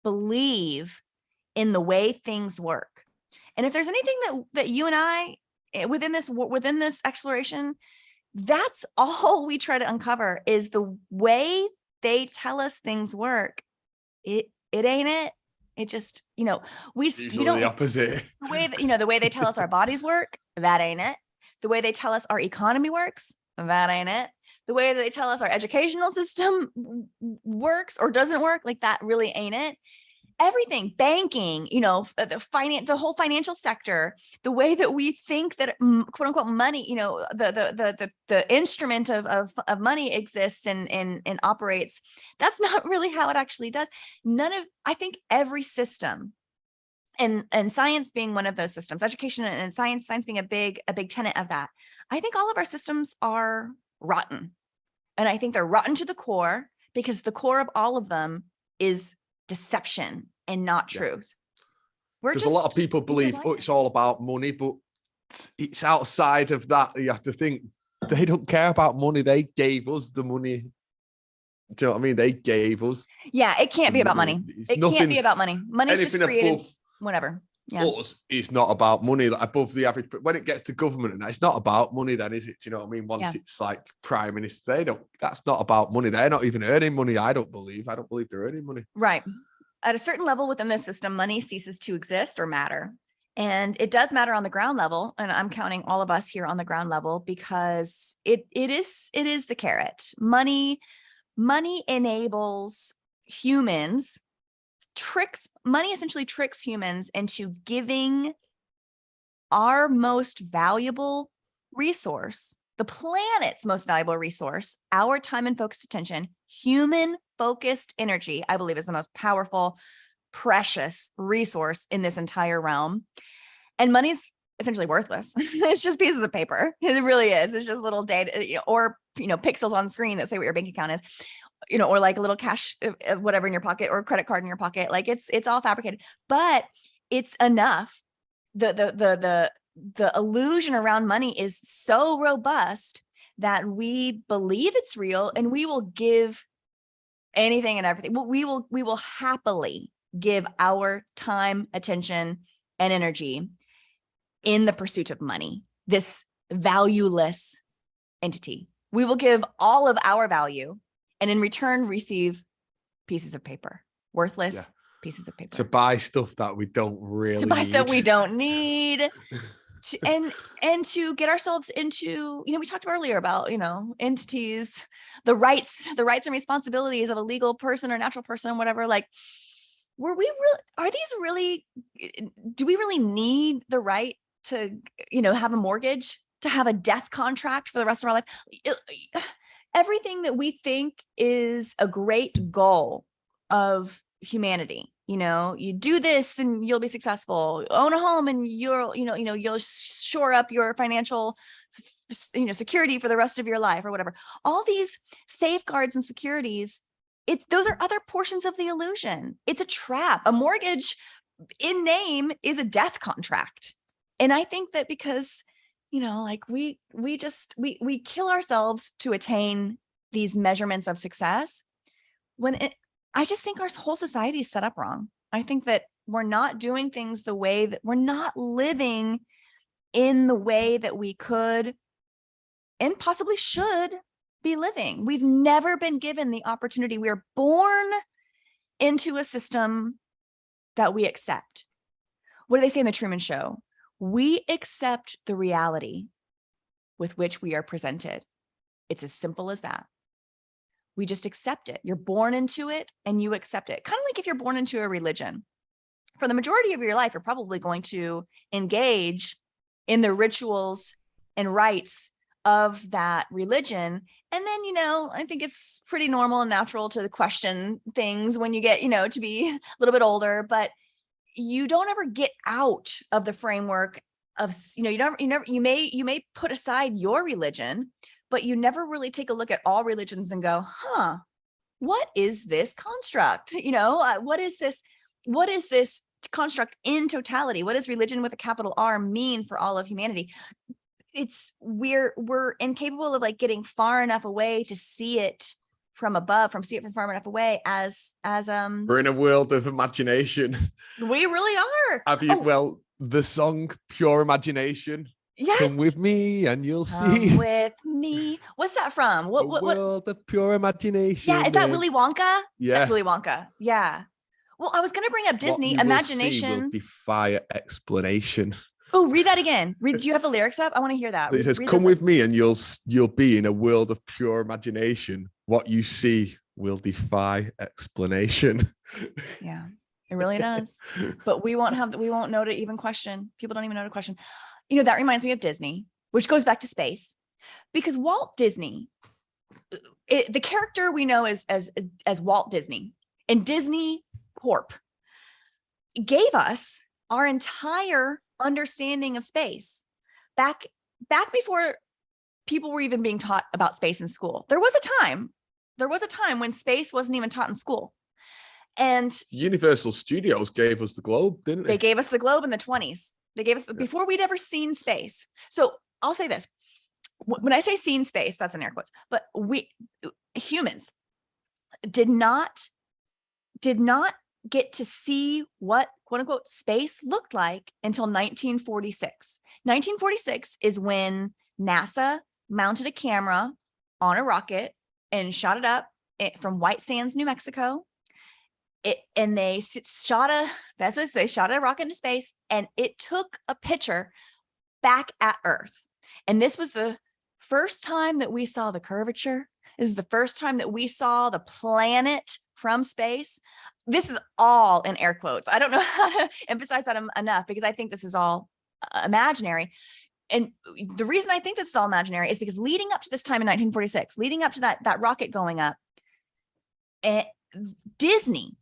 believe in the way things work. And if there's anything that you and I within this exploration, that's all we try to uncover is the way they tell us things work. It ain't it. It just, the opposite. The way that, the way they tell us our bodies work, that ain't it. The way they tell us our economy works, that ain't it. The way that they tell us our educational system works or doesn't work, like that really ain't it. everything, banking, the whole financial sector, the way that we think that quote unquote money, the instrument of money exists and operates. That's not really how it actually does. I think every system, and science being one of those systems, education and science being a big tenet of that. I think all of our systems are rotten. And I think they're rotten to the core, because the core of all of them is deception and not truth. Because a lot of people believe, it's all about money, but it's outside of that. You have to think they don't care about money. They gave us the money. Do you know what I mean? They gave us. Yeah, it can't be about money. It can't be about money. Money's just created, whatever. Yeah. Us, it's not about money. Like above the average, but when it gets to government, and it's not about money, then is it? Do you know what I mean? Once it's like prime minister, that's not about money. They're not even earning money. I don't believe they're earning money. Right. At a certain level within the system, money ceases to exist or matter. And it does matter on the ground level. And I'm counting all of us here on the ground level, because it is the carrot. Money enables humans. Money essentially tricks humans into giving our most valuable resource, the planet's most valuable resource, our time and focused attention. Human focused energy, I believe, is the most powerful, precious resource in this entire realm. And money's essentially worthless. It's just pieces of paper. It really is. It's just little data, or pixels on screen that say what your bank account is. Or like a little cash, whatever in your pocket, or credit card in your pocket. Like it's all fabricated, but it's enough. The illusion around money is so robust that we believe it's real, and we will give anything and everything. We will happily give our time, attention, and energy in the pursuit of money, this valueless entity. We will give all of our value, and in return receive pieces of paper, worthless pieces of paper. To buy stuff that we don't really To buy need. stuff we don't need. And to get ourselves into, we talked earlier about, entities, the rights and responsibilities of a legal person or natural person, whatever. Like, do we really need the right to, have a mortgage, to have a death contract for the rest of our life? Everything that we think is a great goal of humanity, you do this and you'll be successful, own a home and you'll shore up your financial, security for the rest of your life, or whatever. All these safeguards and securities, those are other portions of the illusion. It's a trap. A mortgage in name is a death contract. And I think that because we kill ourselves to attain these measurements of success, I just think our whole society is set up wrong. I think that we're not doing things the way that we're not living in the way that we could and possibly should be living. We've never been given the opportunity. We are born into a system that we accept. What do they say in the Truman Show? We accept the reality with which we are presented. It's as simple as that. We just accept it. You're born into it and you accept it. Kind of like if you're born into a religion. For the majority of your life, you're probably going to engage in the rituals and rites of that religion. And then, I think it's pretty normal and natural to question things when you get, to be a little bit older, but you don't ever get out of the framework of, you may put aside your religion, but you never really take a look at all religions and go, what is this construct? What is this construct in totality? What does religion with a capital R mean for all of humanity? We're incapable of getting far enough away to see it from above, see it from far enough away as we're in a world of imagination. We really are. Have you the song Pure Imagination? Yes. Come with me and you'll see. Come with me. What's that from? What world of pure imagination. Yeah, is that Willy Wonka? Yeah. That's Willy Wonka. Yeah. Well, I was gonna bring up Disney. What you imagination will defy explanation. Oh, read that again. Do you have the lyrics up? I want to hear that. It says, come with me and you'll be in a world of pure imagination. What you see will defy explanation. Yeah. It really does. But we won't know to even question. People don't even know to question. That reminds me of Disney, which goes back to space, because Walt Disney, the character we know as Walt Disney and Disney Corp gave us our entire understanding of space back before people were even being taught about space in school. There was a time when space wasn't even taught in school. And Universal Studios gave us the globe, didn't they? They gave us the globe in the 20s. They gave us before we'd ever seen space. So I'll say this. When I say seen space, that's in air quotes, but we humans did not get to see what quote unquote space looked like until 1946. 1946 is when NASA mounted a camera on a rocket and shot it up from White Sands, New Mexico. They shot a rocket into space, and it took a picture back at Earth. And this was the first time that we saw the curvature. This is the first time that we saw the planet from space. This is all in air quotes. I don't know how to emphasize that enough, because I think this is all imaginary. And the reason I think this is all imaginary is because leading up to this time in 1946, leading up to that rocket going up, Disney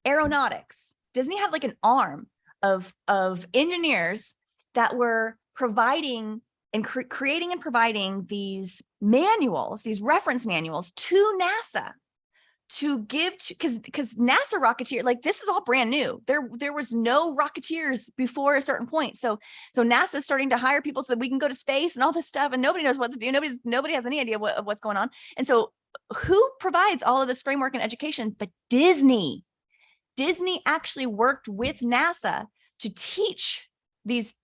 Aeronautics, Disney had like an arm of engineers that were providing and creating and providing these manuals, these reference manuals to NASA to give to, because NASA rocketeer, like this is all brand new. There was no rocketeers before a certain point. So NASA is starting to hire people so that we can go to space and all this stuff, and nobody knows what to do. Nobody has any idea of what's going on. And so who provides all of this framework and education but Disney? Disney actually worked with NASA to teach these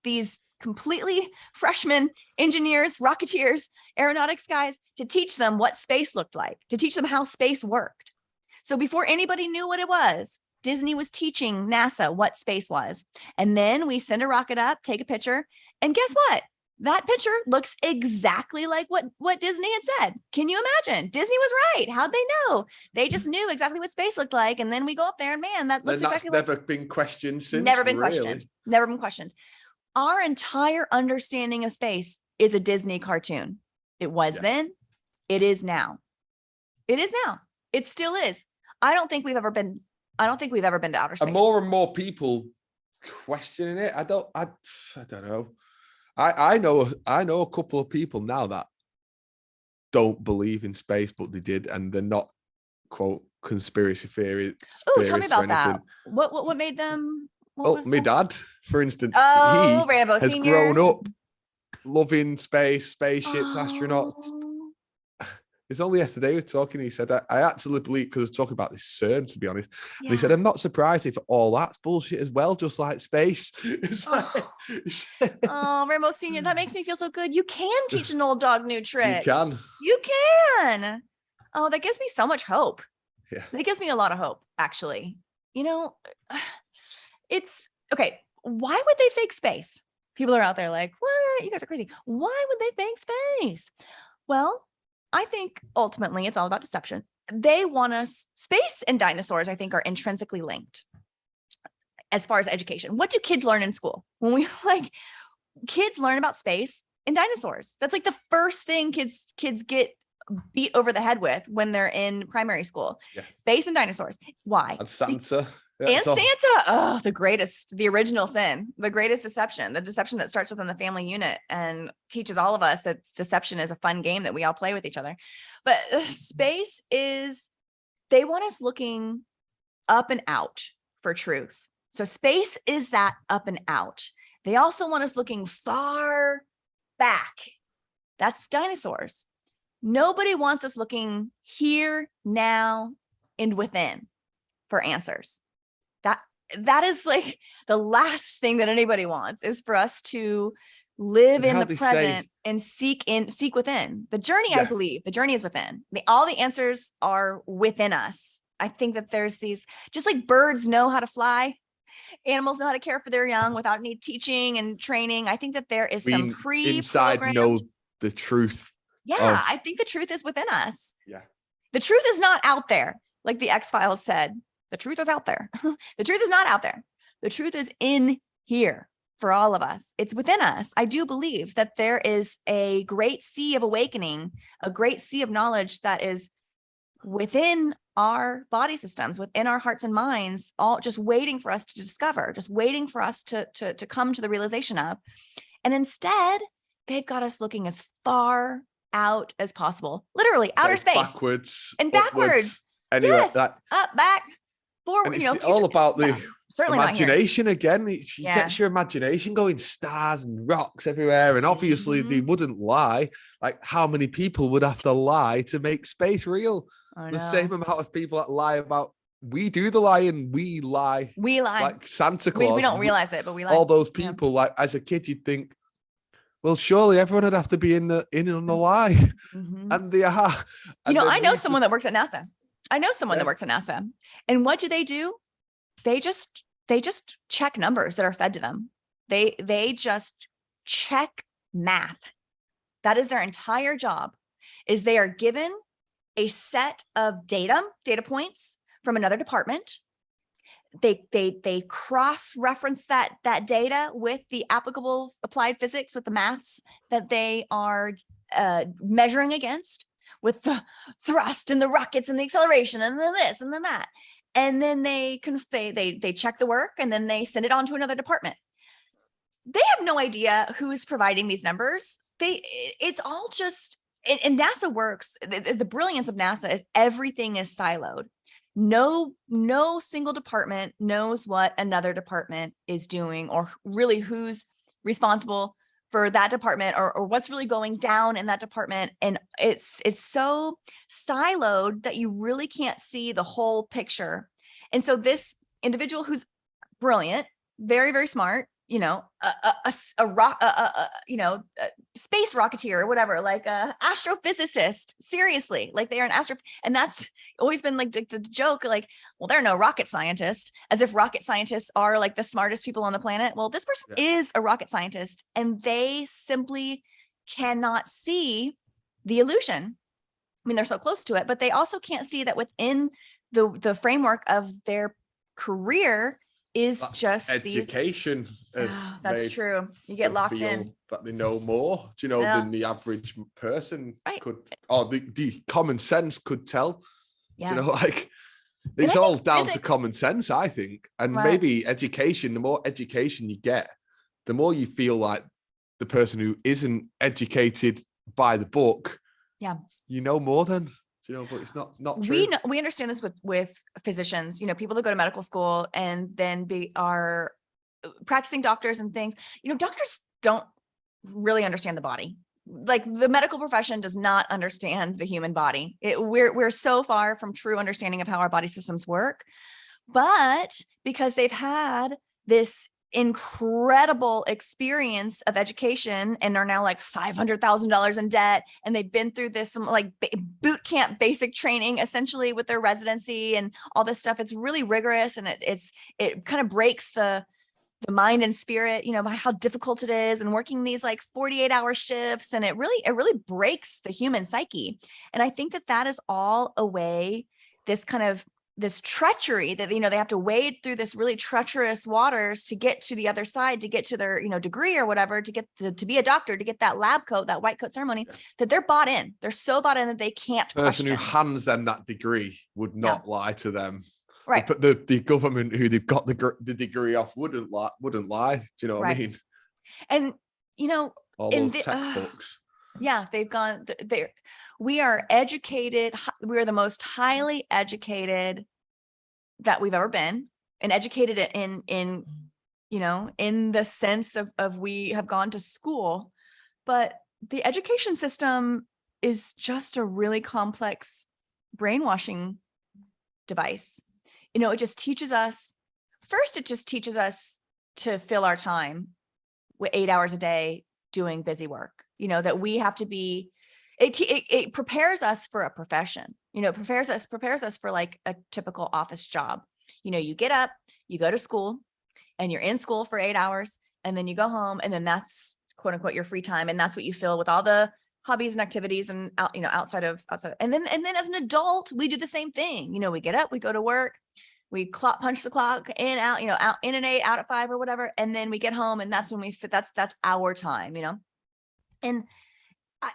completely freshman engineers, rocketeers, aeronautics guys, to teach them what space looked like, to teach them how space worked. So before anybody knew what it was, Disney was teaching NASA what space was. And then we send a rocket up, take a picture, and guess what? That picture looks exactly like what Disney had said. Can you imagine? Disney was right. How'd they know? They just knew exactly what space looked like. And then we go up there and man, that looks exactly like. Never been questioned since. Never been questioned. Never been questioned. Our entire understanding of space is a Disney cartoon. It was then. It is now. It is now. It still is. I don't think we've ever been to outer space. And more people questioning it. I don't know. I know a couple of people now that don't believe in space, but they did, and they're not quote conspiracy theorists. Oh, tell me about that. What made them? My dad, for instance, he Rambo has Senior. grown up loving space, spaceships, astronauts. It's only yesterday we were talking. He said, I actually believe, because I was talking about this CERN, to be honest. Yeah. And he said, I'm not surprised if all that's bullshit as well, just like space. Rambo Senior, that makes me feel so good. You can teach an old dog new tricks. You can. Oh, that gives me so much hope. Yeah. That gives me a lot of hope, actually. It's okay. Why would they fake space? People are out there like, what? You guys are crazy. Why would they fake space? Well, I think ultimately it's all about deception. They want us, space and dinosaurs, I think, are intrinsically linked as far as education. What do kids learn in school? Kids learn about space and dinosaurs. That's like the first thing kids get beat over the head with when they're in primary school. Yeah. Space and dinosaurs. Why? And Santa. Santa, the original sin, the greatest deception, the deception that starts within the family unit and teaches all of us that deception is a fun game that we all play with each other. But space they want us looking up and out for truth. So space is that up and out. They also want us looking far back. That's dinosaurs. Nobody wants us looking here, now, and within for answers. That is like the last thing that anybody wants, is for us to live in the present and seek within. The journey, I believe, the journey is within. All the answers are within us. I think that there's these, just like birds know how to fly, animals know how to care for their young without any teaching and training. I think that there is some inside know the truth. Yeah, I think the truth is within us. Yeah. The truth is not out there, like the X-Files said. The truth is out there. The truth is not out there. The truth is in here for all of us. It's within us. I do believe that there is a great sea of awakening, a great sea of knowledge that is within our body systems, within our hearts and minds, all just waiting for us to discover, just waiting for us to come to the realization of. And instead, they've got us looking as far out as possible, literally outer space, backwards and backwards. Anyway, yes, up, back, forward. It's all about the imagination again. You get your imagination going, stars and rocks everywhere, and obviously they wouldn't lie. Like, how many people would have to lie to make space real? The same amount of people that lie about. We do the lying. We lie. Like Santa Claus. We don't realize it, but we lie. All those people. Like, as a kid, you'd think, well, surely everyone would have to be in on the lie, and they are. And I know someone that works at NASA. That works at NASA, and what do? They just check numbers that are fed to them. They just check math. That is their entire job. Is they are given a set of data points from another department. They cross-reference that data with the applicable applied physics, with the maths that they are measuring against, with the thrust and the rockets and the acceleration and then this and then that. And then they check the work, and then they send it on to another department. They have no idea who is providing these numbers. It's all just, and NASA works. The brilliance of NASA is everything is siloed. No single department knows what another department is doing, or really who's responsible for that department, or what's really going down in that department. And it's so siloed that you really can't see the whole picture. And so this individual who's brilliant, very, very smart, a space rocketeer or whatever, like a astrophysicist, seriously, like they are an and that's always been like the joke, like, well, they're no rocket scientist, as if rocket scientists are like the smartest people on the planet. Well, this person is a rocket scientist, and they simply cannot see the illusion. I mean, they're so close to it, but they also can't see that within the framework of their career is just education. That's true. You get locked in. That they know more, than the average person could, or the common sense could tell. Yeah. Like, it's all down to common sense, I think. And maybe education, the more education you get, the more you feel like the person who isn't educated by the book, more than. But it's not true. We understand this with physicians, people that go to medical school and then are practicing doctors and things. Doctors don't really understand the body. Like, the medical profession does not understand the human body. We're so far from true understanding of how our body systems work. But because they've had this incredible experience of education and are now like $500,000 in debt, and they've been through this like boot camp basic training essentially with their residency and all this stuff. It's really rigorous, and it kind of breaks the mind and spirit, by how difficult it is, and working these like 48-hour shifts, and it really breaks the human psyche. And I think that is all a way, this treachery that, they have to wade through this really treacherous waters to get to the other side, to get to their, degree or whatever, to get to be a doctor, to get that lab coat, that white coat ceremony, that they're bought in. They're so bought in that they can't question. The person who hands them that degree would not lie to them. Right. But the government who they've got the degree off wouldn't lie. Do you know what I mean? And, all those textbooks. Yeah, they've gone there. We are educated. We are the most highly educated that we've ever been, and educated in the sense of we have gone to school, but the education system is just a really complex brainwashing device. It just teaches us, first, it just teaches us to fill our time with 8 hours a day doing busy work, that we have to be, it prepares us for a profession, prepares us for like a typical office job. You get up, you go to school, and you're in school for 8 hours, and then you go home, and then that's quote unquote your free time. And that's what you fill with all the hobbies and activities and outside of, and then as an adult, we do the same thing. We get up, we go to work, punch the clock in, out, out in at 8, out at 5 or whatever. And then we get home and that's when we fit. That's our time, And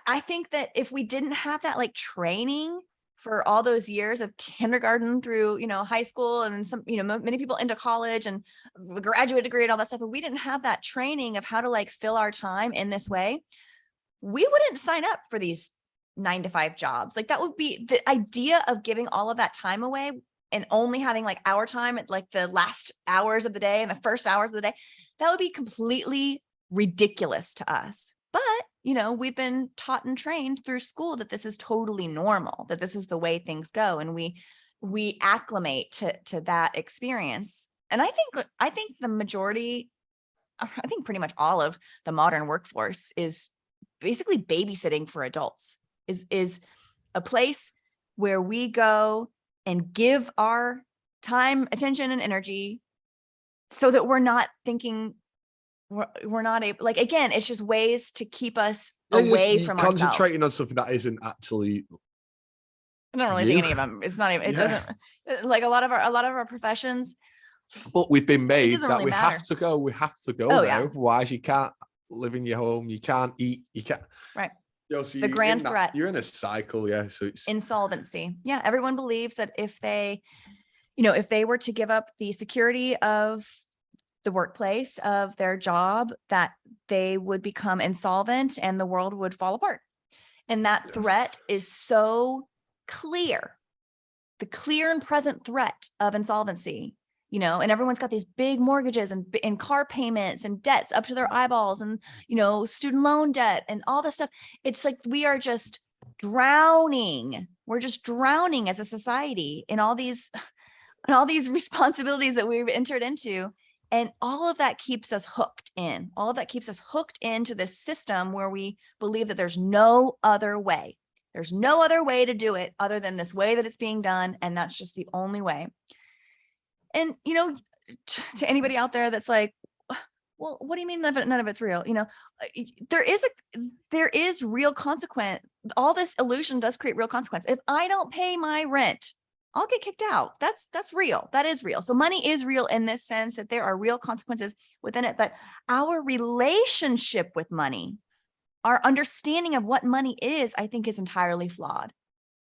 I think that if we didn't have that like training for all those years of kindergarten through, high school and some, many people into college and graduate degree and all that stuff, if we didn't have that training of how to like fill our time in this way, we wouldn't sign up for these 9-to-5 jobs. Like that would be the idea of giving all of that time away and only having like our time at like the last hours of the day and the first hours of the day. That would be completely ridiculous to us. But, we've been taught and trained through school that this is totally normal, that this is the way things go. And we acclimate to that experience. And I think the majority, I think pretty much all of the modern workforce is basically babysitting for adults, is a place where we go and give our time, attention, and energy so that we're not thinking, we're not able, like, again, it's just ways to keep us away from ourselves. Concentrating on something that isn't actually. I don't really think any of them. It's not even. It doesn't, like a lot of our professions. But we've been made that really we matter. have to go. We have to go there. Yeah. Otherwise, you can't live in your home. You can't eat. You can't. Right. So the grand threat. You're in a cycle, yeah. So it's insolvency. Yeah, everyone believes that if they were to give up the security of the workplace, of their job, that they would become insolvent and the world would fall apart. And that threat is so clear, the clear and present threat of insolvency, and everyone's got these big mortgages and car payments and debts up to their eyeballs and, student loan debt and all this stuff. It's like we are just drowning. We're just drowning as a society in all these responsibilities that we've entered into. And all of that keeps us hooked in. All of that keeps us hooked into this system where we believe that there's no other way. There's no other way to do it other than this way that it's being done. And that's just the only way. And, to anybody out there that's like, well, what do you mean none of it's real? There is real consequence. All this illusion does create real consequence. If I don't pay my rent, I'll get kicked out. That's real. That is real. So money is real in this sense that there are real consequences within it. But our relationship with money, our understanding of what money is, I think is entirely flawed.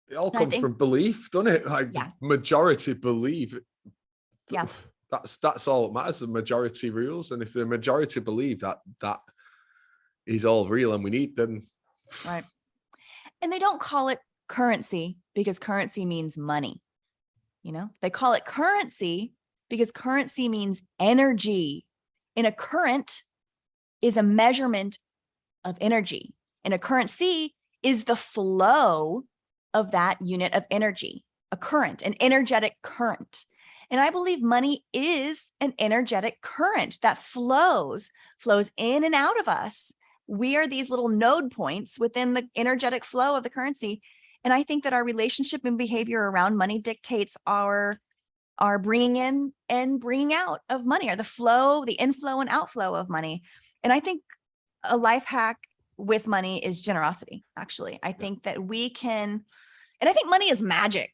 It all comes from belief, doesn't it? Like the majority believe. Yeah. That's all that matters. The majority rules. And if the majority believe that is all real and we need, then. Right. And they don't call it currency because currency means money. They call it currency because currency means energy. And a current is a measurement of energy. And a currency is the flow of that unit of energy, a current, an energetic current. And I believe money is an energetic current that flows in and out of us. We are these little node points within the energetic flow of the currency. And I think that our relationship and behavior around money dictates our bringing in and bringing out of money, or the inflow and outflow of money. And I think a life hack with money is generosity. Actually, I think that we can, and I think money is magic.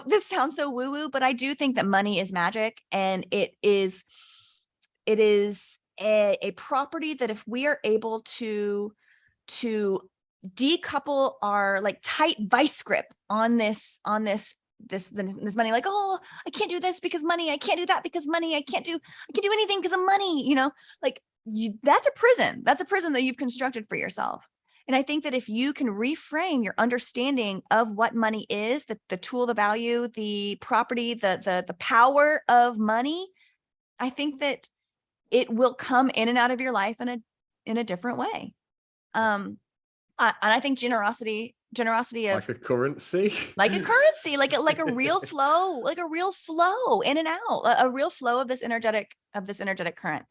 This sounds so woo-woo, but I do think that money is magic, and it is a property that if we are able to decouple our like tight vice grip on this money, like, oh, I can't do this because money, I can't do that because money, I can do anything because of money, that's a prison that you've constructed for yourself. And I think that if you can reframe your understanding of what money is, the tool, the value, the property, the power of money, I think that it will come in and out of your life in a different way. And I think generosity of like a currency, like a real flow in and out, a real flow of this energetic current.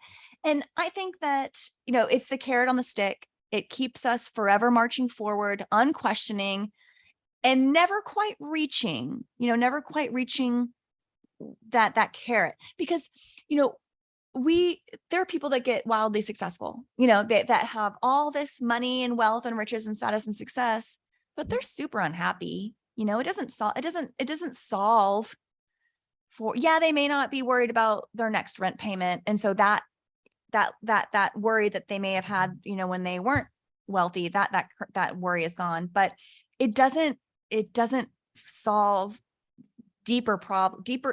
And I think that, it's the carrot on the stick. It keeps us forever marching forward, unquestioning, and never quite reaching that carrot, because, there are people that get wildly successful, that have all this money and wealth and riches and status and success, but they're super unhappy. It doesn't solve they may not be worried about their next rent payment. And so that worry that they may have had, when they weren't wealthy, that worry is gone, but it doesn't solve deeper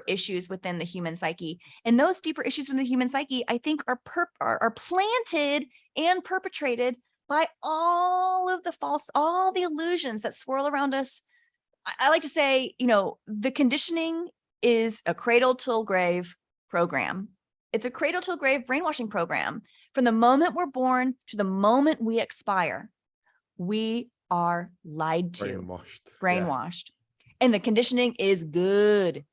issues within the human psyche. And those deeper issues within the human psyche, I think are planted and perpetrated by all the illusions that swirl around us. I like to say, the conditioning is a cradle till grave program. It's a cradle till grave brainwashing program. From the moment we're born to the moment we expire, we are lied to, brainwashed. Yeah. And the conditioning is good.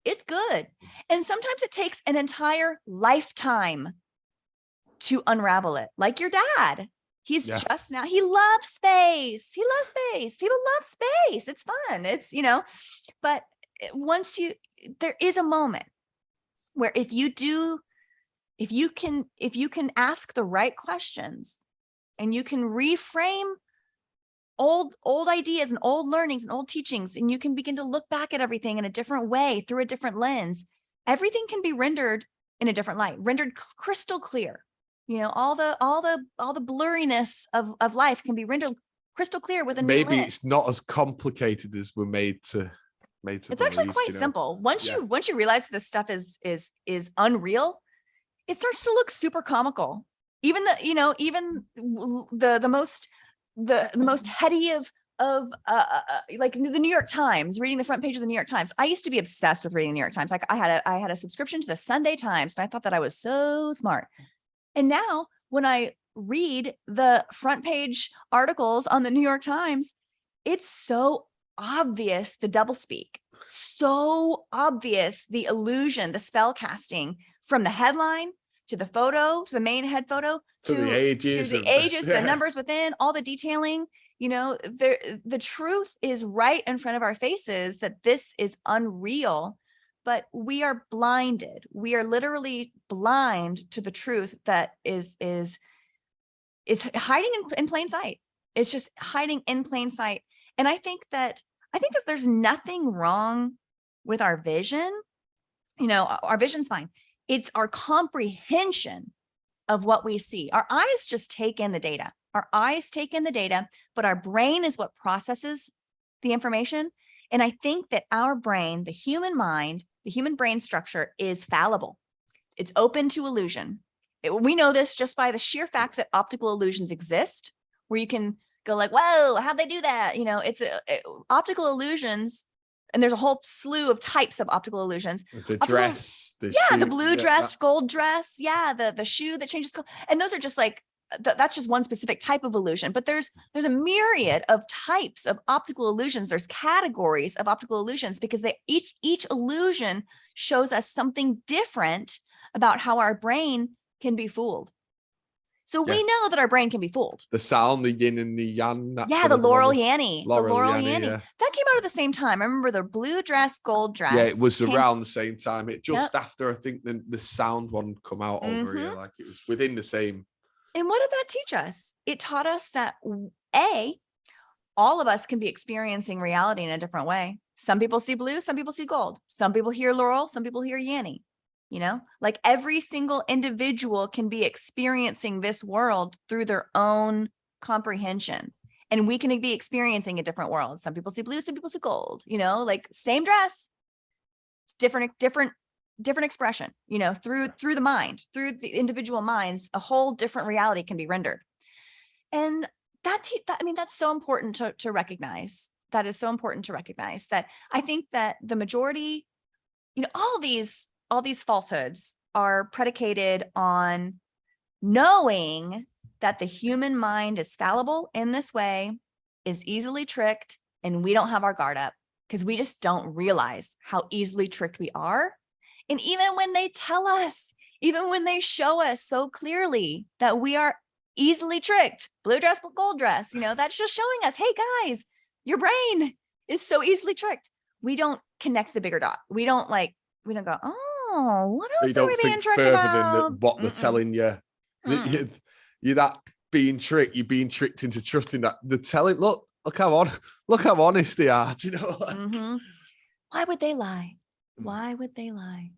It's good. And sometimes it takes an entire lifetime to unravel it. Like your dad. He's just now, he loves space. People love space. It's fun. It's, but there is a moment where if you can ask the right questions and you can reframe old ideas and old learnings and old teachings, and you can begin to look back at everything in a different way through a different lens, everything can be rendered in a different light, rendered crystal clear. All the blurriness of life can be rendered crystal clear with a new lens. It's not as complicated as we're made to it's believe, actually quite simple. Once you realize this stuff is unreal, it starts to look super comical. Even the most heady of like the New York Times, reading the front page of the New York Times. I used to be obsessed with reading the New York Times. Like I had a subscription to the Sunday Times, and I thought that I was so smart. And now when I read the front page articles on the New York Times, it's so obvious, the doublespeak, so obvious, the illusion, the spell casting from the headline to the photo, to the main head photo, to the ages, the numbers within, all the detailing. The truth is right in front of our faces that this is unreal, but we are blinded. We are literally blind to the truth that is hiding in plain sight. It's just hiding in plain sight. And I think that there's nothing wrong with our vision. Our vision's fine. It's our comprehension of what we see. Our eyes just take in the data. But our brain is what processes the information. And I think that our brain, the human mind, the human brain structure is fallible. It's open to illusion. We know this just by the sheer fact that optical illusions exist, where you can go like, whoa, how'd they do that? Optical illusions. And there's a whole slew of types of optical illusions. The dress, the shoe, the blue dress, gold dress. Yeah. The shoe that changes color. And those are just like, that's just one specific type of illusion, but there's a myriad of types of optical illusions. There's categories of optical illusions because each illusion shows us something different about how our brain can be fooled. So we know that our brain can be fooled. The sound, the yin and the yang. The Laurel Yanny. That came out at the same time. I remember the blue dress, gold dress. Yeah, it was around the same time. It just after, I think, the sound one come out over here. Like it was within the same. And what did that teach us? It taught us that all of us can be experiencing reality in a different way. Some people see blue, some people see gold. Some people hear Laurel, some people hear Yanny. Like every single individual can be experiencing this world through their own comprehension. And we can be experiencing a different world. Some people see blue, some people see gold, like same dress, different expression, through the mind, through the individual minds, a whole different reality can be rendered. And that's so important to recognize. That is so important to recognize that I think that the majority, all these falsehoods are predicated on knowing that the human mind is fallible in this way, is easily tricked, and we don't have our guard up because we just don't realize how easily tricked we are. And even when they tell us, even when they show us so clearly that we are easily tricked, blue dress, gold dress, that's just showing us, hey guys, your brain is so easily tricked. We don't connect the bigger dot. We don't go, oh, what else are we being tricked about? Than what they're telling you. You're that being tricked. You're being tricked into trusting that they're telling. Look how honest they are. Do you know? Why would they lie? Why would they lie?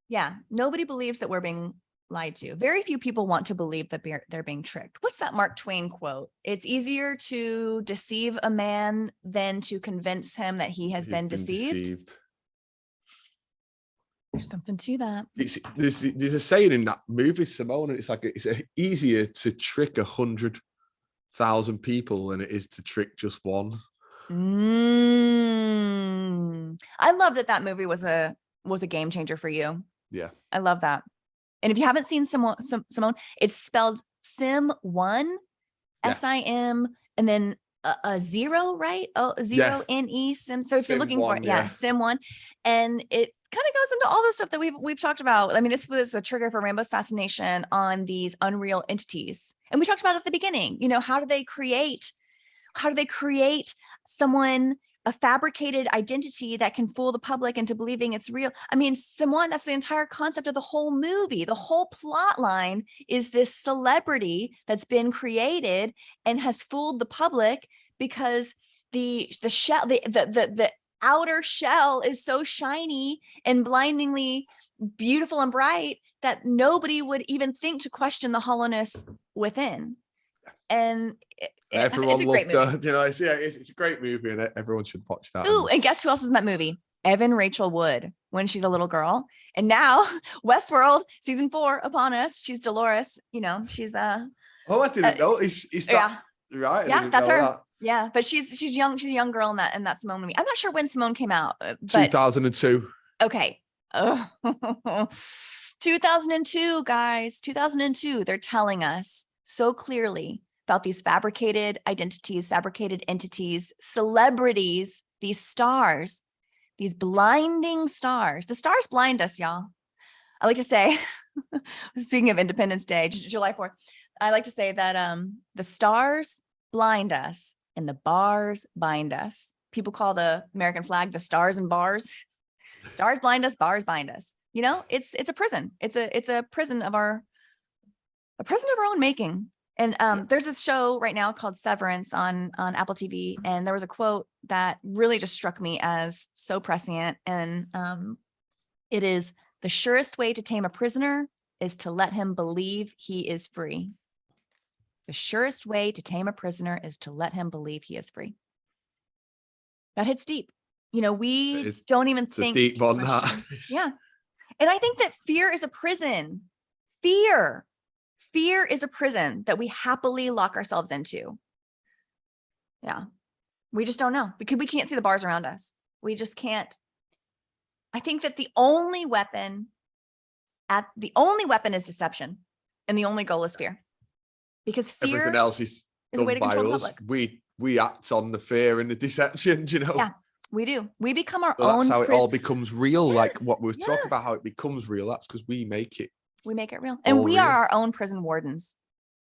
Yeah, nobody believes that we're being lied to. Very few people want to believe that they're being tricked. What's that Mark Twain quote? It's easier to deceive a man than to convince him that he has been deceived. There's something to that. There's a saying in that movie, Simone, and it's like it's easier to trick 100,000 people than it is to trick just one. I love that movie was a game changer for you. Yeah, I love that. And if you haven't seen Simone, it's spelled Sim1, S-I-M, and then a zero, right? Oh, zero, N-E, Sim. So if you're looking for it, Sim1. And it kind of goes into all the stuff that we've talked about. I mean, this was a trigger for Rambo's fascination on these unreal entities. And we talked about at the beginning, how do they create someone, a fabricated identity that can fool the public into believing it's real? I mean, Simone, that's the entire concept of the whole movie. The whole plot line is this celebrity that's been created and has fooled the public because the shell, the outer shell is so shiny and blindingly beautiful and bright that nobody would even think to question the hollowness within. And everyone it's a great movie. It's a great movie, and everyone should watch that. Ooh, and guess who else is in that movie? Evan Rachel Wood when she's a little girl. And now Westworld season 4 upon us. She's Dolores. She's Oh, I didn't know. Is that right? Yeah, that's her. That. Yeah, but she's young. She's a young girl in that Simone movie. I'm not sure when Simone came out. But 2002. Okay. 2002, guys. 2002. They're telling us so clearly about these fabricated identities, fabricated entities, celebrities, these stars, these blinding stars. The stars blind us, y'all. I like to say, speaking of Independence Day, July 4th, I like to say that the stars blind us and the bars bind us. People call the American flag the stars and bars. Stars blind us, bars bind us. It's a prison. It's a prison of our own making. And there's this show right now called Severance on Apple TV. And there was a quote that really just struck me as so prescient. And it is, the surest way to tame a prisoner is to let him believe he is free. The surest way to tame a prisoner is to let him believe he is free. That hits deep. We don't even think. Deep on that. Yeah. And I think that fear is a prison. Fear is a prison that we happily lock ourselves into. Yeah. We just don't know because we can't see the bars around us. We just can't. I think that the only weapon is deception, and the only goal is fear. Because fear, everything else is a way to control the public. We act on the fear and the deception, Yeah, we do. We become our own. That's how it all becomes real. Yes. Like what we were talking about, how it becomes real. That's because we make it. We make it real. And we are our own prison wardens,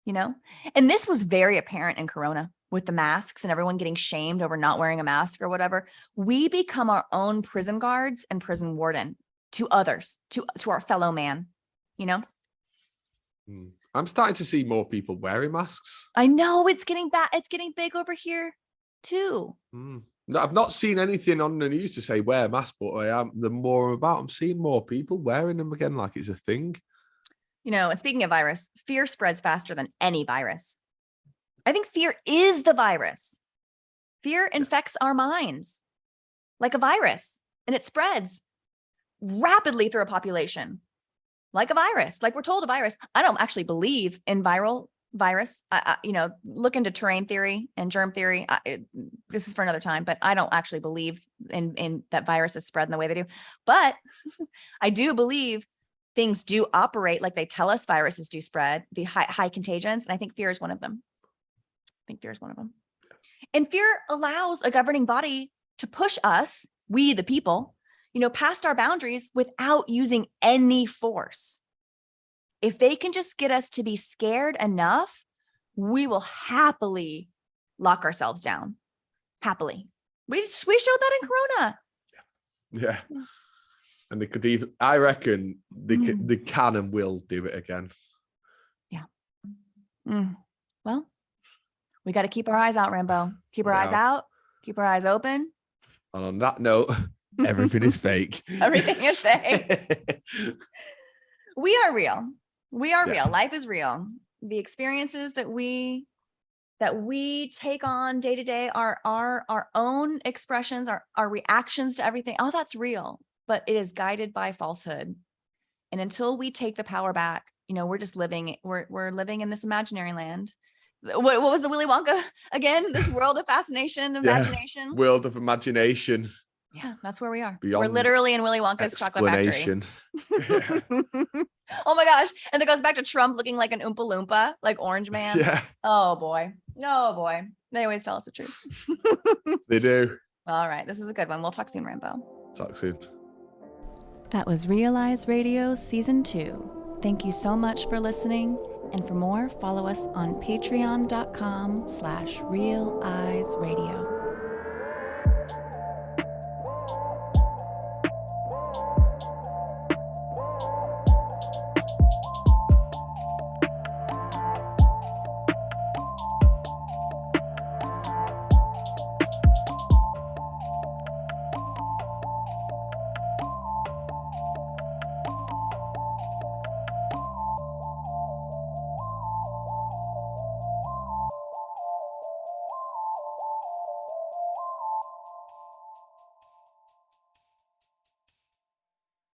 And this was very apparent in Corona with the masks and everyone getting shamed over not wearing a mask or whatever. We become our own prison guards and prison warden to others, to our fellow man, I'm starting to see more people wearing masks. I know it's getting bad. It's getting big over here too. No, I've not seen anything on the news to say wear a mask, but the more I'm seeing more people wearing them again, like it's a thing. And speaking of virus, fear spreads faster than any virus. I think fear is the virus. Fear infects our minds like a virus, and it spreads rapidly through a population like a virus, like we're told a virus. I don't actually believe in virus. Look into terrain theory and germ theory. This is for another time, but I don't actually believe in that viruses spread in the way they do. But I do believe things do operate like they tell us viruses do spread, the high contagions. And I think fear is one of them. And fear allows a governing body to push us, we the people, past our boundaries without using any force. If they can just get us to be scared enough, we will happily lock ourselves down. Happily. We showed that in Corona. Yeah. And they could even, I reckon they can and will do it again. Yeah. Well, we got to keep our eyes out, Rambo. Keep our eyes out. Keep our eyes open. And on that note, Everything is fake. Everything is fake. We are real. We are real. Life is real. The experiences that we take on day to day are our own expressions, our reactions to everything. Oh, that's real. But it is guided by falsehood. And until we take the power back, we're just living, we're living in this imaginary land. What was the Willy Wonka again? This world of fascination, imagination. World of imagination. Yeah, that's where we are. Beyond we're literally in Willy Wonka's chocolate factory. Oh my gosh. And it goes back to Trump looking like an Oompa Loompa, like Orange Man. Yeah. Oh boy. Oh boy. They always tell us the truth. They do. All right. This is a good one. We'll talk soon, Rambo. Talk soon. That was Realize Radio Season 2. Thank you so much for listening. And for more, follow us on patreon.com/realizeradio.